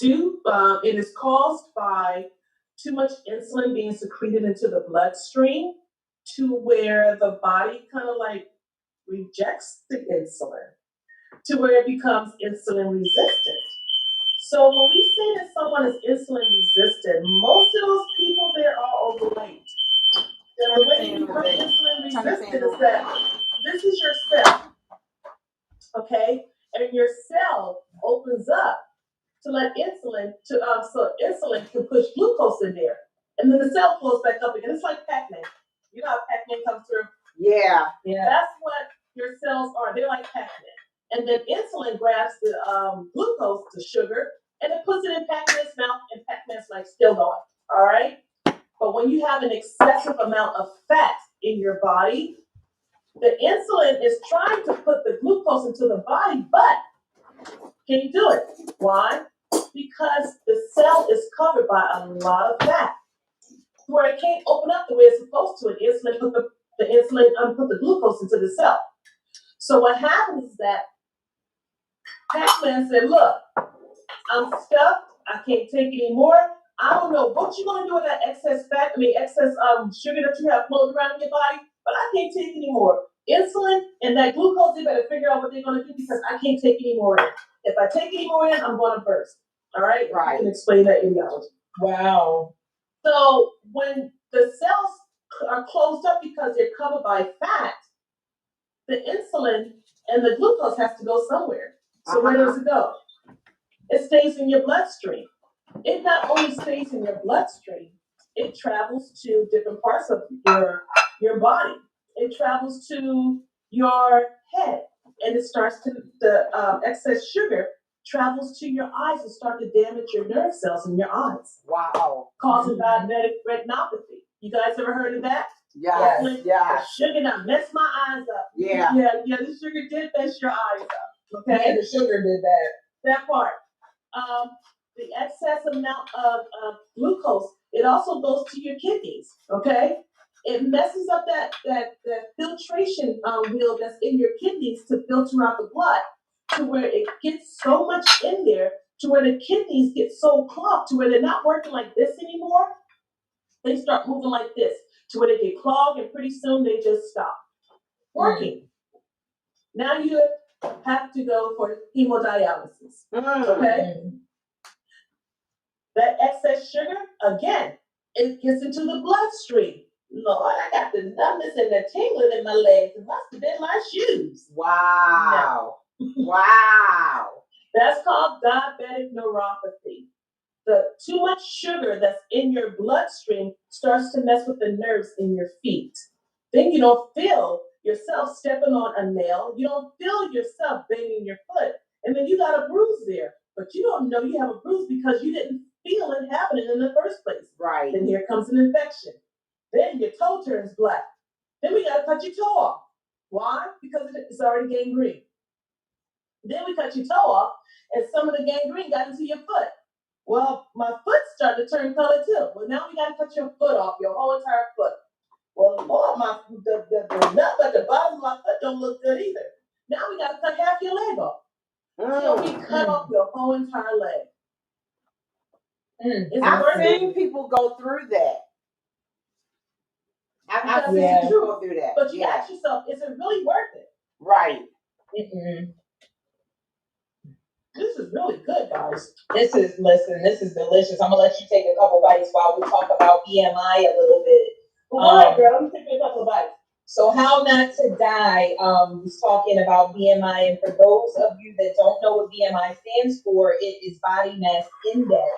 It is caused by too much insulin being secreted into the bloodstream to where the body kind of like rejects the insulin to where it becomes insulin resistant. So when we say that someone is insulin resistant, most of those people there are overweight. And the way you become insulin resistant is that this is your cell, okay? And your cell opens up to let insulin so insulin can push glucose in there, and then the cell pulls back up again. It's like Pac-Man. You know how Pac-Man comes through? Yeah. That's what your cells are. They're like Pac-Man. And then insulin grabs the glucose, the sugar, and it puts it in Pac-Man's mouth, and Pac-Man's like still going. All right. But when you have an excessive amount of fat in your body, the insulin is trying to put the glucose into the body, but can you do it? Why? Because the cell is covered by a lot of fat, where it can't open up the way it's supposed to. And insulin put the glucose into the cell. So what happens is that Pac-Man said, "Look, I'm stuck. I can't take any more. I don't know what you're gonna do with that excess sugar that you have floating around in your body, but I can't take any more. Insulin and that glucose, they better figure out what they're gonna do because I can't take any more in. If I take any more in, I'm gonna burst." All right? Right. I can explain that ideology. Wow. So when the cells are closed up because they're covered by fat, the insulin and the glucose has to go somewhere. So where does it go? It stays in your bloodstream. It not only stays in your bloodstream, it travels to different parts of your body. It travels to your head, and it starts to the excess sugar travels to your eyes and start to damage your nerve cells in your eyes. Wow. Causing diabetic retinopathy. You guys ever heard of that? Yes. The sugar done messed my eyes up. Yeah. The sugar did mess your eyes up. Okay. Yeah, the sugar did that. That part. The excess amount of glucose, it also goes to your kidneys. Okay. It messes up that filtration wheel that's in your kidneys to filter out the blood, to where it gets so much in there to where the kidneys get so clogged to where they're not working like this anymore. They start moving like this to where they get clogged, and pretty soon they just stop working. Now you have to go for hemodialysis. Okay? That excess sugar, again, it gets into the bloodstream. Lord, I got the numbness and the tingling in my legs. It must have been my shoes. Wow. Wow. That's called diabetic neuropathy. The too much sugar that's in your bloodstream starts to mess with the nerves in your feet. Then you don't feel yourself stepping on a nail. You don't feel yourself banging your foot. And then you got a bruise there. But you don't know you have a bruise because you didn't feel it happening in the first place. Right. Then here comes an infection. Then your toe turns black. Then we got to cut your toe off. Why? Because it's already gangrene. Then we cut your toe off, and some of the gangrene got into your foot. Well, my foot started to turn color too. Well, now we got to cut your foot off, your whole entire foot. Well, Lord, the nut at the bottom of my foot don't look good either. Now we got to cut half your leg off. So we cut off your whole entire leg. I've seen people go through that. I've seen people go through that. But you ask yourself, is it really worth it? Right. This is really good, guys. This is delicious. I'm gonna let you take a couple bites while we talk about BMI a little bit. All right, girl, let me take a couple bites. So How Not to Die was talking about BMI, and for those of you that don't know what BMI stands for, it is body mass index,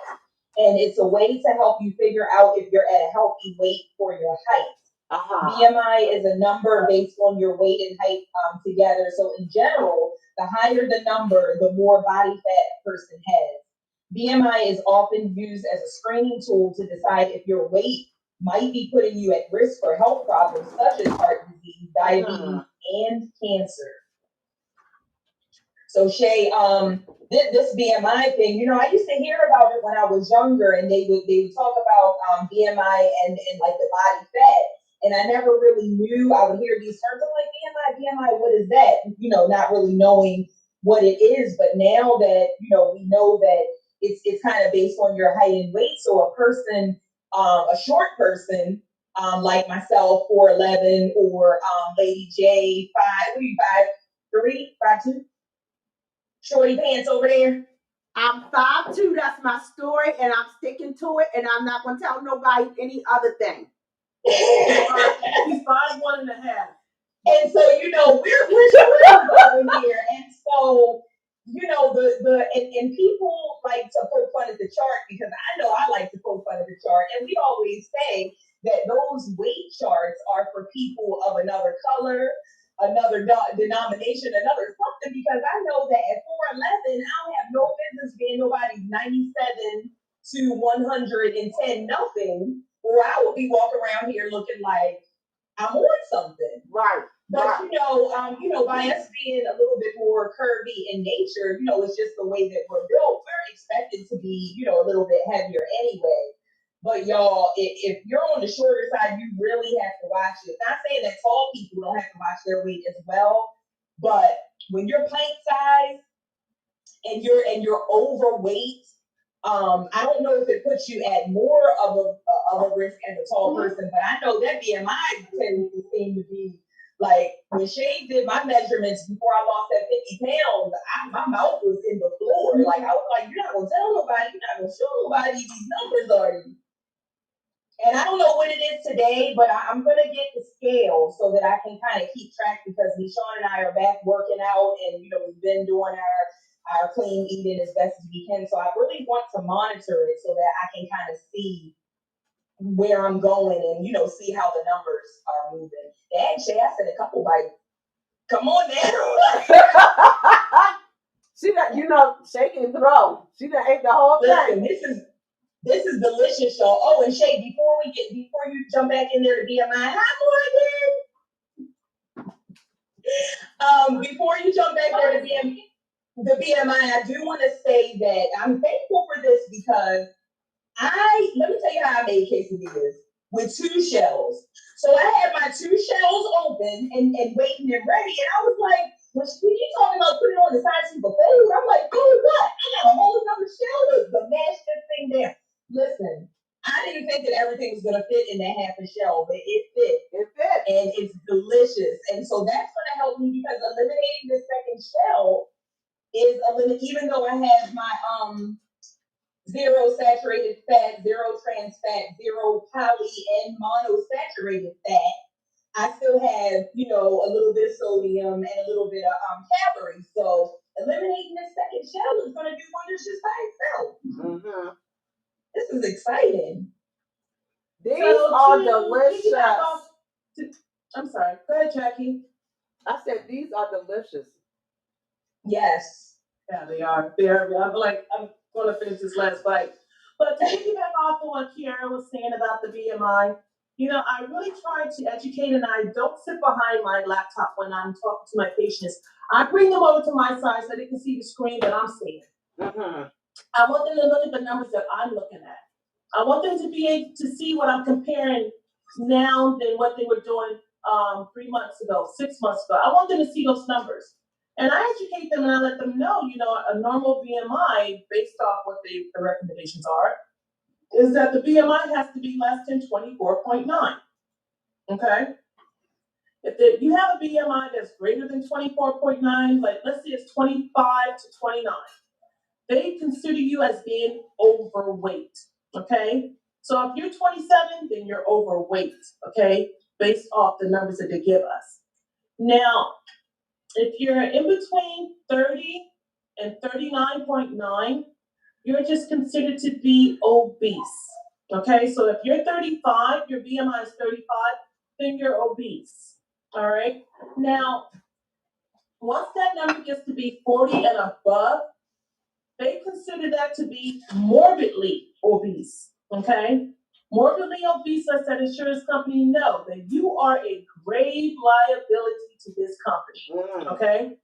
and it's a way to help you figure out if you're at a healthy weight for your height. BMI is a number based on your weight and height together. So in general, the higher the number, the more body fat a person has. BMI is often used as a screening tool to decide if your weight might be putting you at risk for health problems such as heart disease, diabetes, and cancer. So Shay, this BMI thing, I used to hear about it when I was younger, and they would talk about BMI and like the body fat. And I never really knew. I would hear these terms. I'm like, BMI, what is that? Not really knowing what it is. But now that, we know that it's kind of based on your height and weight. So a person, a short person, like myself, 4'11", or Lady J, 5'3", 5'2", shorty pants over there. I'm 5'2". That's my story, and I'm sticking to it, and I'm not gonna tell nobody any other thing. He's 5'1.5". And so, we're short over here. And so, and people like to poke fun at the chart, because I know I like to poke fun at the chart. And we always say that those weight charts are for people of another color, another denomination, another something, because I know that at 4'11", I don't have no business being nobody's 97 to 110 nothing, or I will be walking around here looking like I'm on something. Right. But right. By us being a little bit more curvy in nature, it's just the way that we're built. We're expected to be, a little bit heavier anyway. But y'all, if you're on the shorter side, you really have to watch it. Not saying that tall people don't have to watch their weight as well, but when you're pint size and you're overweight, I don't know if it puts you at more of a risk as a tall person, but I know that BMI tends to seem to be like, when Shay did my measurements before I lost that 50 pounds, my mouth was in the floor. Like, I was like, you're not gonna tell nobody, you're not gonna show nobody these numbers, are you? And I don't know what it is today, but I'm gonna get the scale so that I can kind of keep track, because Sean and I are back working out, and we've been doing our clean eating as best as we can. So I really want to monitor it so that I can kind of see where I'm going and see how the numbers are moving. Dang, Shay, I said a couple bites. Come on now. She done, shake and throw. She done ate the whole thing. Listen, this is delicious, y'all. Oh, and Shay, before you jump back in there to BMI, hi, Morgan. Before you jump back there to the BMI, I do want to say that I'm thankful for this, because let me tell you how I made quesadillas with 2 shells. So I had my 2 shells open and waiting and ready, and I was like, when you talking about putting it on the side for food, I'm like, oh, what? I got a whole other shell to mash this thing there. Listen, I didn't think that everything was gonna fit in that half a shell, but it fit. It fit. And it's delicious. And so that's gonna help me, because eliminating the second shell is even though I have my 0 saturated fat, 0 trans fat, 0 poly and monosaturated fat, I still have, a little bit of sodium and a little bit of calories. So eliminating this second shell is going to do wonders just by itself. Mm-hmm. This is exciting. These are delicious. I'm sorry. Go ahead, Jackie. I said these are delicious. Yes. Yeah, they are. They are. I'm going to finish this last bite. But to piggyback off of what Kiara was saying about the BMI, I really try to educate, and I don't sit behind my laptop when I'm talking to my patients. I bring them over to my side so they can see the screen that I'm seeing. Mm-hmm. I want them to look at the numbers that I'm looking at. I want them to be able to see what I'm comparing now than what they were doing 3 months ago, 6 months ago. I want them to see those numbers. And I educate them, and I let them know, a normal BMI, based off what the recommendations are, is that the BMI has to be less than 24.9. Okay? If you have a BMI that's greater than 24.9, like let's say it's 25 to 29, they consider you as being overweight. Okay? So if you're 27, then you're overweight. Okay? Based off the numbers that they give us. Now, if you're in between 30 and 39.9, you're just considered to be obese. Okay, so if you're 35, your BMI is 35, then you're obese. All right. Now, once that number gets to be 40 and above, they consider that to be morbidly obese. Okay. Morbidly obese lets that insurance company know that you are a grave liability to this company. Okay.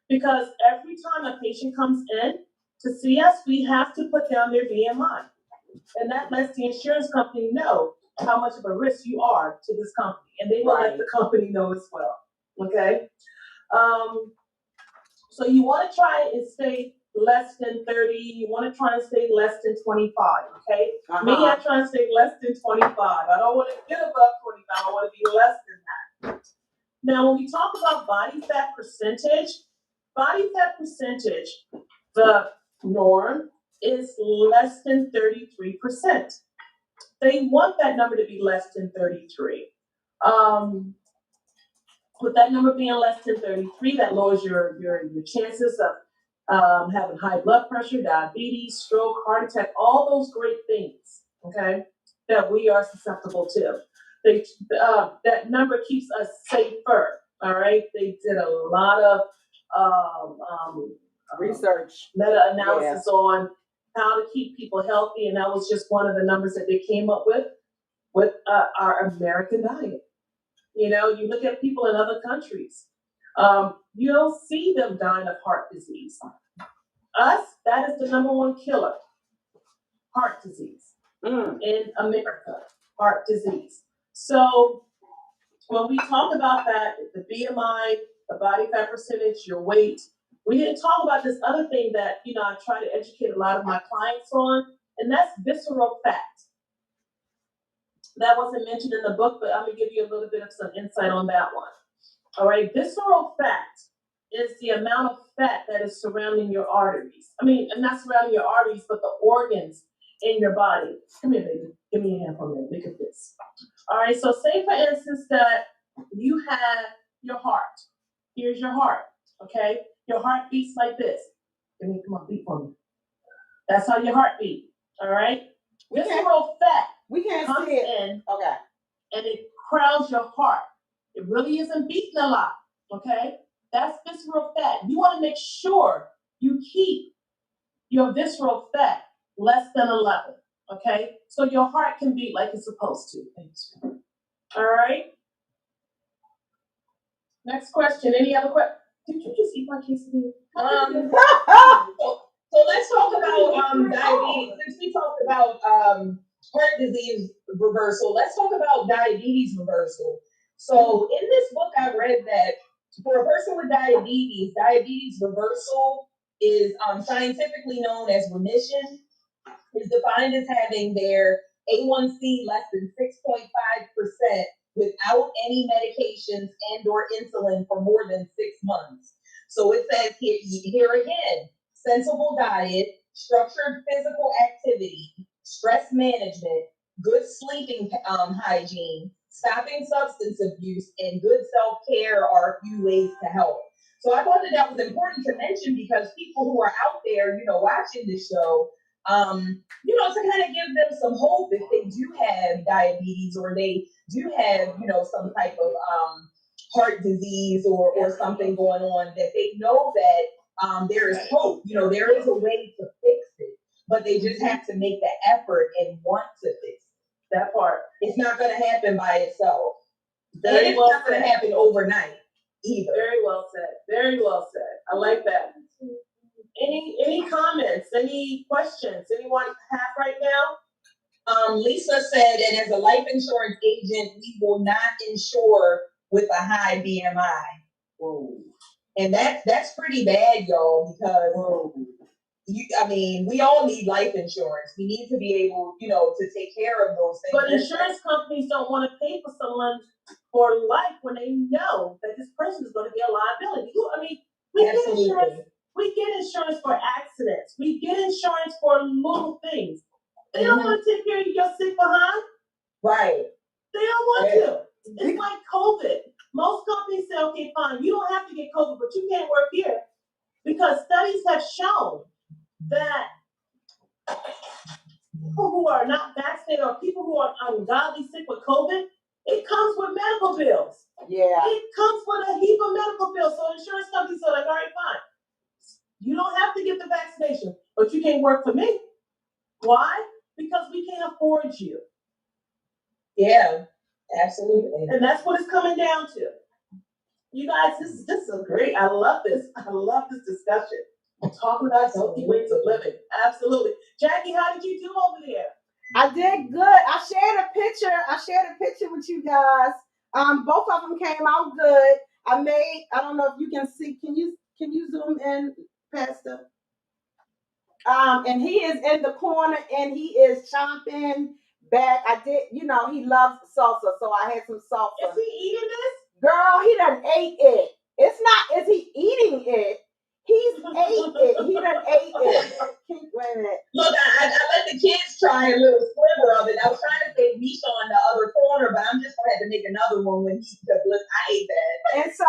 Because every time a patient comes in to see us, we have to put down their BMI. And that lets the insurance company know how much of a risk you are to this company. And they will let the company know as well. Okay? So you want to try and stay less than 30. You want to try and stay less than 25, okay? Me, I try and stay less than 25. I don't want to get above 25. I want to be less than that. Now, when we talk about body fat percentage, the norm is less than 33%. They want that number to be less than 33. With that number being less than 33, that lowers your chances of having high blood pressure, diabetes, stroke, heart attack, all those great things, okay, that we are susceptible to. That number keeps us safer, all right? They did a lot of research, meta-analysis on how to keep people healthy, and that was just one of the numbers that they came up with our American diet. You know, you look at people in other countries, you don't see them dying of heart disease. Us, that is the number one killer, heart disease in America, heart disease. So when we talk about that, the BMI, the body fat percentage, your weight, we didn't talk about this other thing that, you know, I try to educate a lot of my clients on, and that's visceral fat. That wasn't mentioned in the book, but I'm going to give you a little bit of some insight on that one. All right, visceral fat is the amount of fat that is surrounding your arteries. I mean, not surrounding your arteries, but the organs in your body. Come here, baby. Give me a hand for a minute. Look at this. All right, so say, for instance, that you have your heart. Here's your heart, okay? Your heart beats like this. Come on, beat for me. That's how your heart beats, all right? Visceral fat comes in, okay, and it crowds your heart. It really isn't beating a lot, okay? That's visceral fat. You want to make sure you keep your visceral fat less than 11, okay? So your heart can beat like it's supposed to. Thanks. All right? Next question. Any other questions? Did you just eat my quesadilla? So let's talk about diabetes. Since we talked about heart disease reversal, let's talk about diabetes reversal. So in this book, I read that for a person with diabetes reversal is scientifically known as remission. Is defined as having their A1c less than 6.5% without any medications and or insulin for more than 6 months. So it says here again, sensible diet, structured physical activity, stress management, good sleeping hygiene, stopping substance abuse, and good self-care are a few ways to help. So I thought that was important to mention because people who are out there, you know, watching this show, you know, to kind of give them some hope if they do have diabetes or they do have, you know, some type of heart disease or something going on, that they know that there is hope. You know, there is a way to fix it, but they just have to make the effort and want to fix it. That part. It's not going to happen by itself. And it's not going to happen overnight either. Very well said. Very well said. I like that. Any comments? Any questions? Anyone have right now? Lisa said, and as a life insurance agent, we will not insure with a high BMI. Whoa. And that's pretty bad, y'all, because we all need life insurance. We need to be able, you know, to take care of those things. But insurance companies don't want to pay for someone for life when they know that this person is going to be a liability. I mean, we get insurance for accidents. We get insurance for little things. They don't want to take care of your sick behind. Right. They don't want to. It's like COVID. Most companies say, okay, fine, you don't have to get COVID, but you can't work here. Because studies have shown that people who are not vaccinated or people who are ungodly sick with COVID, it comes with medical bills. Yeah. It comes with a heap of medical bills. So insurance companies are like, all right, fine. You don't have to get the vaccination, but you can't work for me. Why? Because we can't afford you. Yeah, absolutely. And that's what it's coming down to. You guys, this is great. I love this. I love this discussion. We're talking about healthy ways of living. Absolutely. Jackie, how did you do over there? I did good. I shared a picture with you guys. Both of them came out good. I don't know if you can see. Can you zoom in, Pastor? And he is in the corner and he is chomping back. I did, he loves salsa, so I had some salsa. Is he eating this? Girl, he done ate it. It's not, is he eating it? He's ate it. He done ate it. Wait a minute. Look, I let the kids try a little sliver of it. I was trying to say Misha on the other corner, but I'm just gonna have to make another one when because look, I ate that. And so,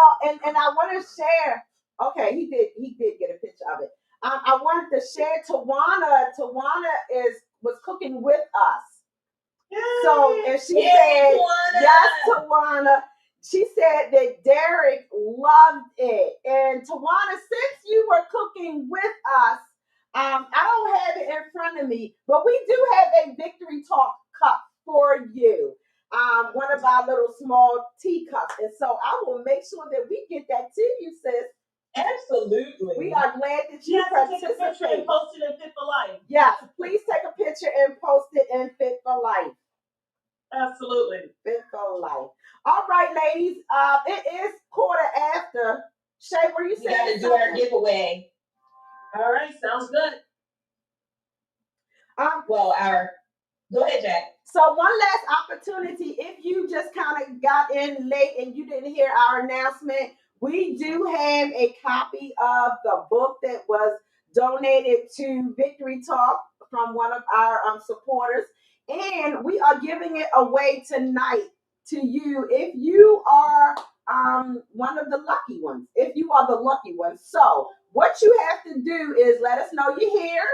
and I want to share. Okay, he did get a picture of it. I wanted to share Tawana. Tawana was cooking with us. Yay! So, and she Yay, said, Tawana. yes, Tawana. She said that Derek loved it. And Tawana, since you were cooking with us, I don't have it in front of me, but we do have a Victory Talk cup for you. One of our little small teacups. And so I will make sure that we get that to you, sis. Absolutely. We are glad that you Take a picture and participate. post it in Fit for Life. Yes, please take a picture and post it in Fit for Life. Absolutely. Fit for Life. All right, ladies. It is 15:15. Shay, were you We saying got to do something? our giveaway. All right, sounds good. Go ahead, Jack. So one last opportunity, if you just kind of got in late and you didn't hear our announcement, we do have a copy of the book that was donated to Victory Talk from one of our supporters, and we are giving it away tonight to you if you are one of the lucky ones. If you are the lucky one, so what you have to do is let us know you're here,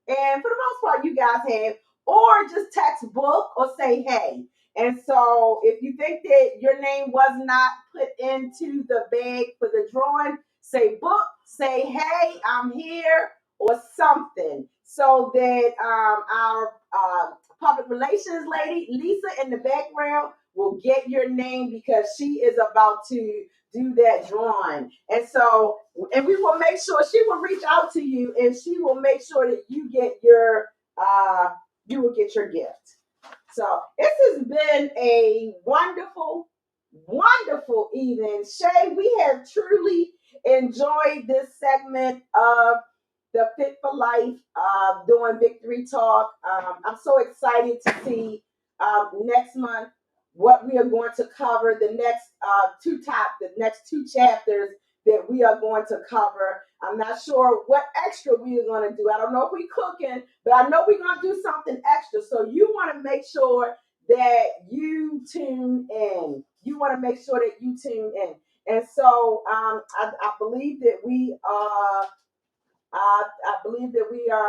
and for the most part, you guys have. Or just text book or say hey. And so if you think that your name was not put into the bag for the drawing, say book, say hey, I'm here, or something. So that our public relations lady, Lisa, in the background, will get your name because she is about to do that drawing. And so, and we will make sure she will reach out to you and she will make sure that you get your you will get your gift. So this has been a wonderful, wonderful evening. Shay, we have truly enjoyed this segment of the Fit for Life, doing Victory Talk. I'm so excited to see next month what we are going to cover, the next two chapters that we are going to cover. I'm not sure what extra we are going to do. I don't know if we're cooking, but I know we're going to do something extra. So you want to make sure that you tune in. You want to make sure that you tune in. And so I believe that we are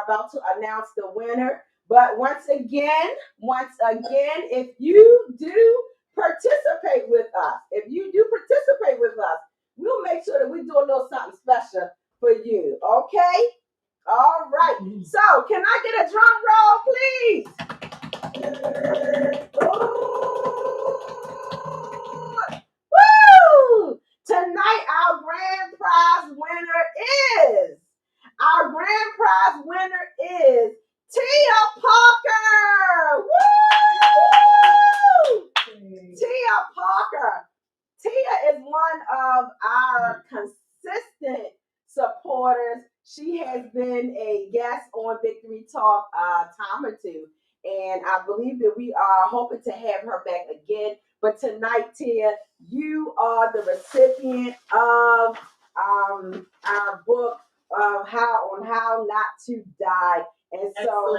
about to announce the winner. But once again, if you do participate with us, we'll make sure that we do a little something special for you. Okay? All right. So, can I get a drum roll, please? Woo! Tonight, our grand prize winner is Tia Parker. Woo! Tia Parker. Tia is one of our consistent supporters. She has been a guest on Victory Talk a time or two, and I believe that we are hoping to have her back again. But tonight, Tia, you are the recipient of our book how not to die. And so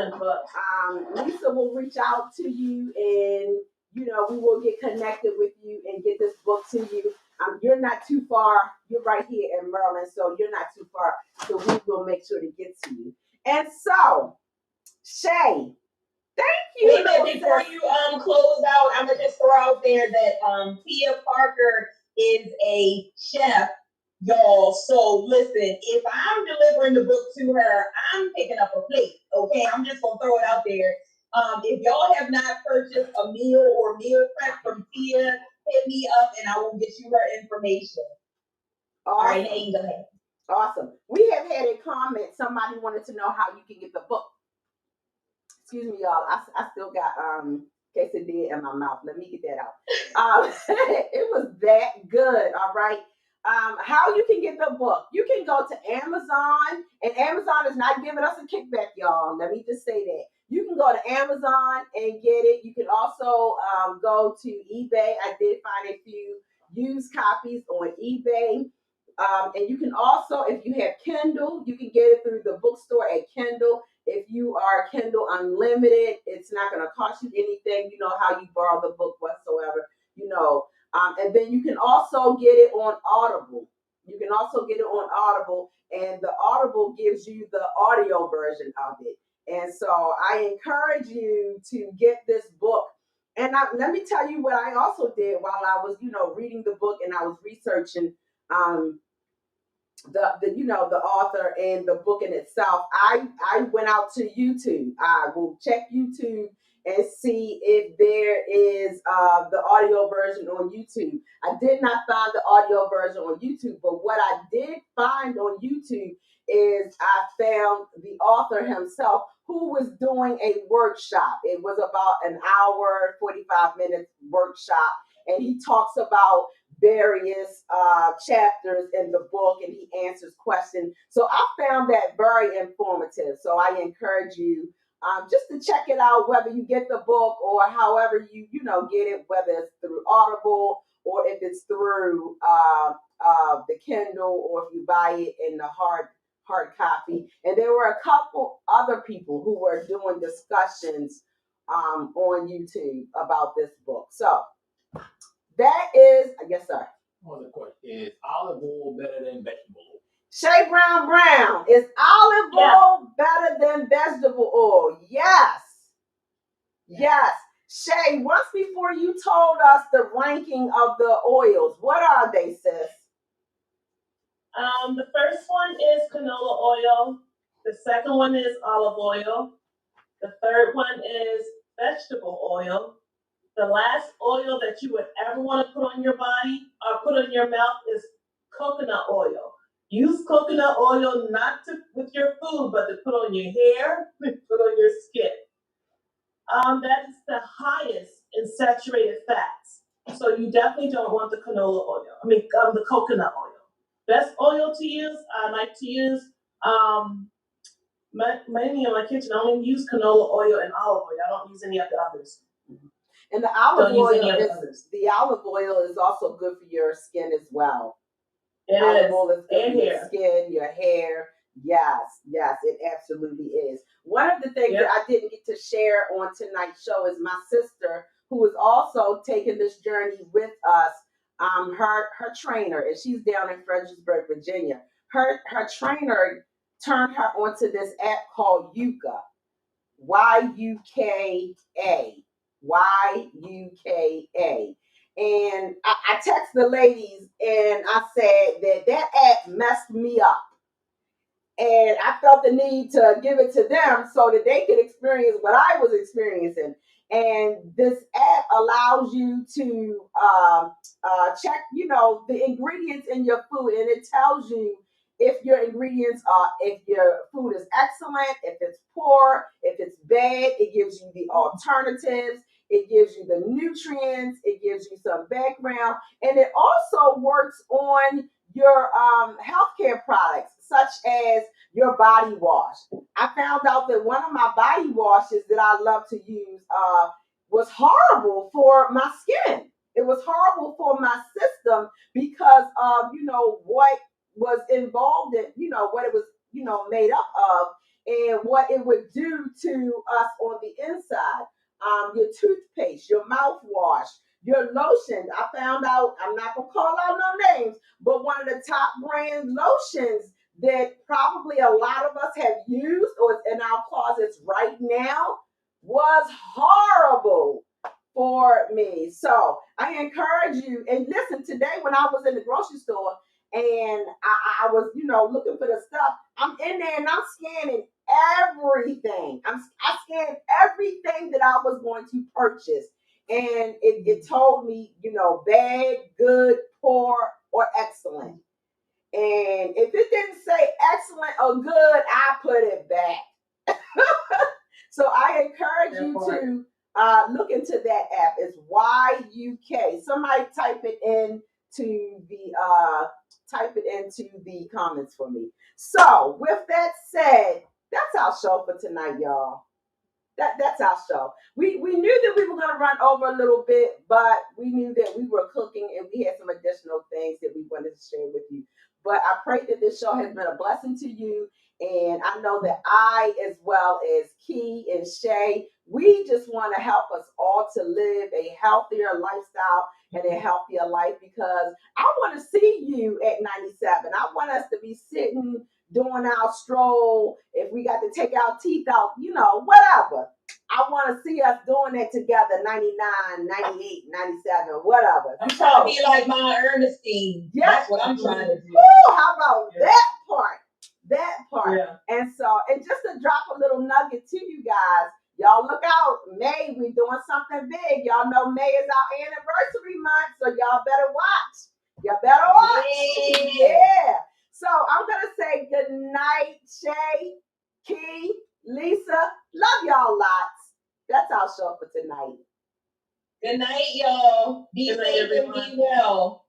Lisa will reach out to you, and we will get connected with you and get this book to you. You're not too far. You're right here in Maryland, so you're not too far. So we will make sure to get to you. And so, Shay, thank you. Wait a minute, before you close out, I'm gonna just throw out there that Tia Parker is a chef, y'all. So listen, if I'm delivering the book to her, I'm picking up a plate. Okay, I'm just gonna throw it out there. If y'all have not purchased a meal or meal prep from Tia, hit me up and I will get you her information. Awesome. All right, now you go ahead. Awesome. We have had a comment. Somebody wanted to know how you can get the book. Excuse me, y'all. I still got quesadilla in my mouth. Let me get that out. It was that good. All right. how you can get the book. You can go to Amazon, and Amazon is not giving us a kickback, y'all. Let me just say that. You can go to Amazon and get it. You can also go to eBay. I did find a few used copies on eBay. And you can also, if you have Kindle, you can get it through the bookstore at Kindle. If you are Kindle Unlimited, it's not going to cost you anything. You know how you borrow the book whatsoever, you know. And then you can also get it on Audible. You can also get it on Audible, and the Audible gives you the audio version of it. And so I encourage you to get this book. And let me tell you what I also did while I was, reading the book and I was researching the author and the book in itself. I went out to YouTube. I will check YouTube and see if there is the audio version on YouTube. I did not find the audio version on YouTube, but what I did find on YouTube is I found the author himself who was doing a workshop. It was about an hour, 45 minutes workshop, and he talks about various chapters in the book, and he answers questions. So I found that very informative. So I encourage you just to check it out, whether you get the book or however you get it, whether it's through Audible or if it's through the Kindle, or if you buy it in the hard copy. And there were a couple other people who were doing discussions on YouTube about this book. So that is, yes, sir. One question: is olive oil better than vegetable oil? Shay Brown, is olive oil better than vegetable oil? Yes. Yes. Shay, once before you told us the ranking of the oils. What are they, sis? The first one is canola oil. The second one is olive oil. The third one is vegetable oil. The last oil that you would ever want to put on your body or put on your mouth is coconut oil. Use coconut oil not with your food, but to put on your hair, put on your skin. That is the highest in saturated fats. So you definitely don't want the canola oil. The coconut oil. Best oil to use, I like to use, mainly in my kitchen, I only use canola oil and olive oil. I don't use any of the others. And the olive oil is also good for your skin as well. Olive oil is good for your skin, your hair. Yes, it absolutely is. One of the things that I didn't get to share on tonight's show is my sister, who is also taking this journey with us. Her trainer, and she's down in Fredericksburg, Virginia. Her trainer turned her onto this app called Yuka, YUKA. YUKA. And I text the ladies and I said that app messed me up. And I felt the need to give it to them so that they could experience what I was experiencing. And this app allows you to check, the ingredients in your food, and it tells you if your if your food is excellent, if it's poor, if it's bad. It gives you the alternatives. It gives you the nutrients. It gives you some background, and it also works on your healthcare products, such as your body wash. I found out that one of my body washes that I love to use was horrible for my skin. It was horrible for my system because of, what was involved in, what it was, made up of, and what it would do to us on the inside. Your toothpaste, your mouthwash, your lotion. I found out, I'm not going to call out no names, but one of the top brand lotions that probably a lot of us have used or is in our closets right now was horrible for me. So I encourage you, and listen, today when I was in the grocery store and I was, looking for the stuff, I'm in there and I'm scanning everything. I scanned everything that I was going to purchase. And it told me, bad, good, poor, or excellent. And if it didn't say excellent or good, I put it back. So I encourage you to look into that app. It's YUK. Somebody type it in to type it into the comments for me. So with that said, that's our show for tonight, y'all. That's our show. We knew that we were going to run over a little bit, but we knew that we were cooking and we had some additional things that we wanted to share with you. But I pray that this show has been a blessing to you. And I know that I, as well as Key and Shay, we just want to help us all to live a healthier lifestyle and a healthier life, because I want to see you at 97. I want us to be sitting doing our stroll. If we got to take our teeth out, whatever. I want to see us doing that together, 99, 98, 97, whatever. I'm trying to be like my Ernestine. Yeah. That's what I'm trying to do. Ooh, how about that part? That part. Yeah. And just to drop a little nugget to you guys, y'all look out. May, we're doing something big. Y'all know May is our anniversary month, so y'all better watch. Y'all better watch. Yeah. So I'm going to say good night, Shay, Key, Lisa. Love y'all lots. That's our show for tonight. Good night, y'all. Be safe and be well.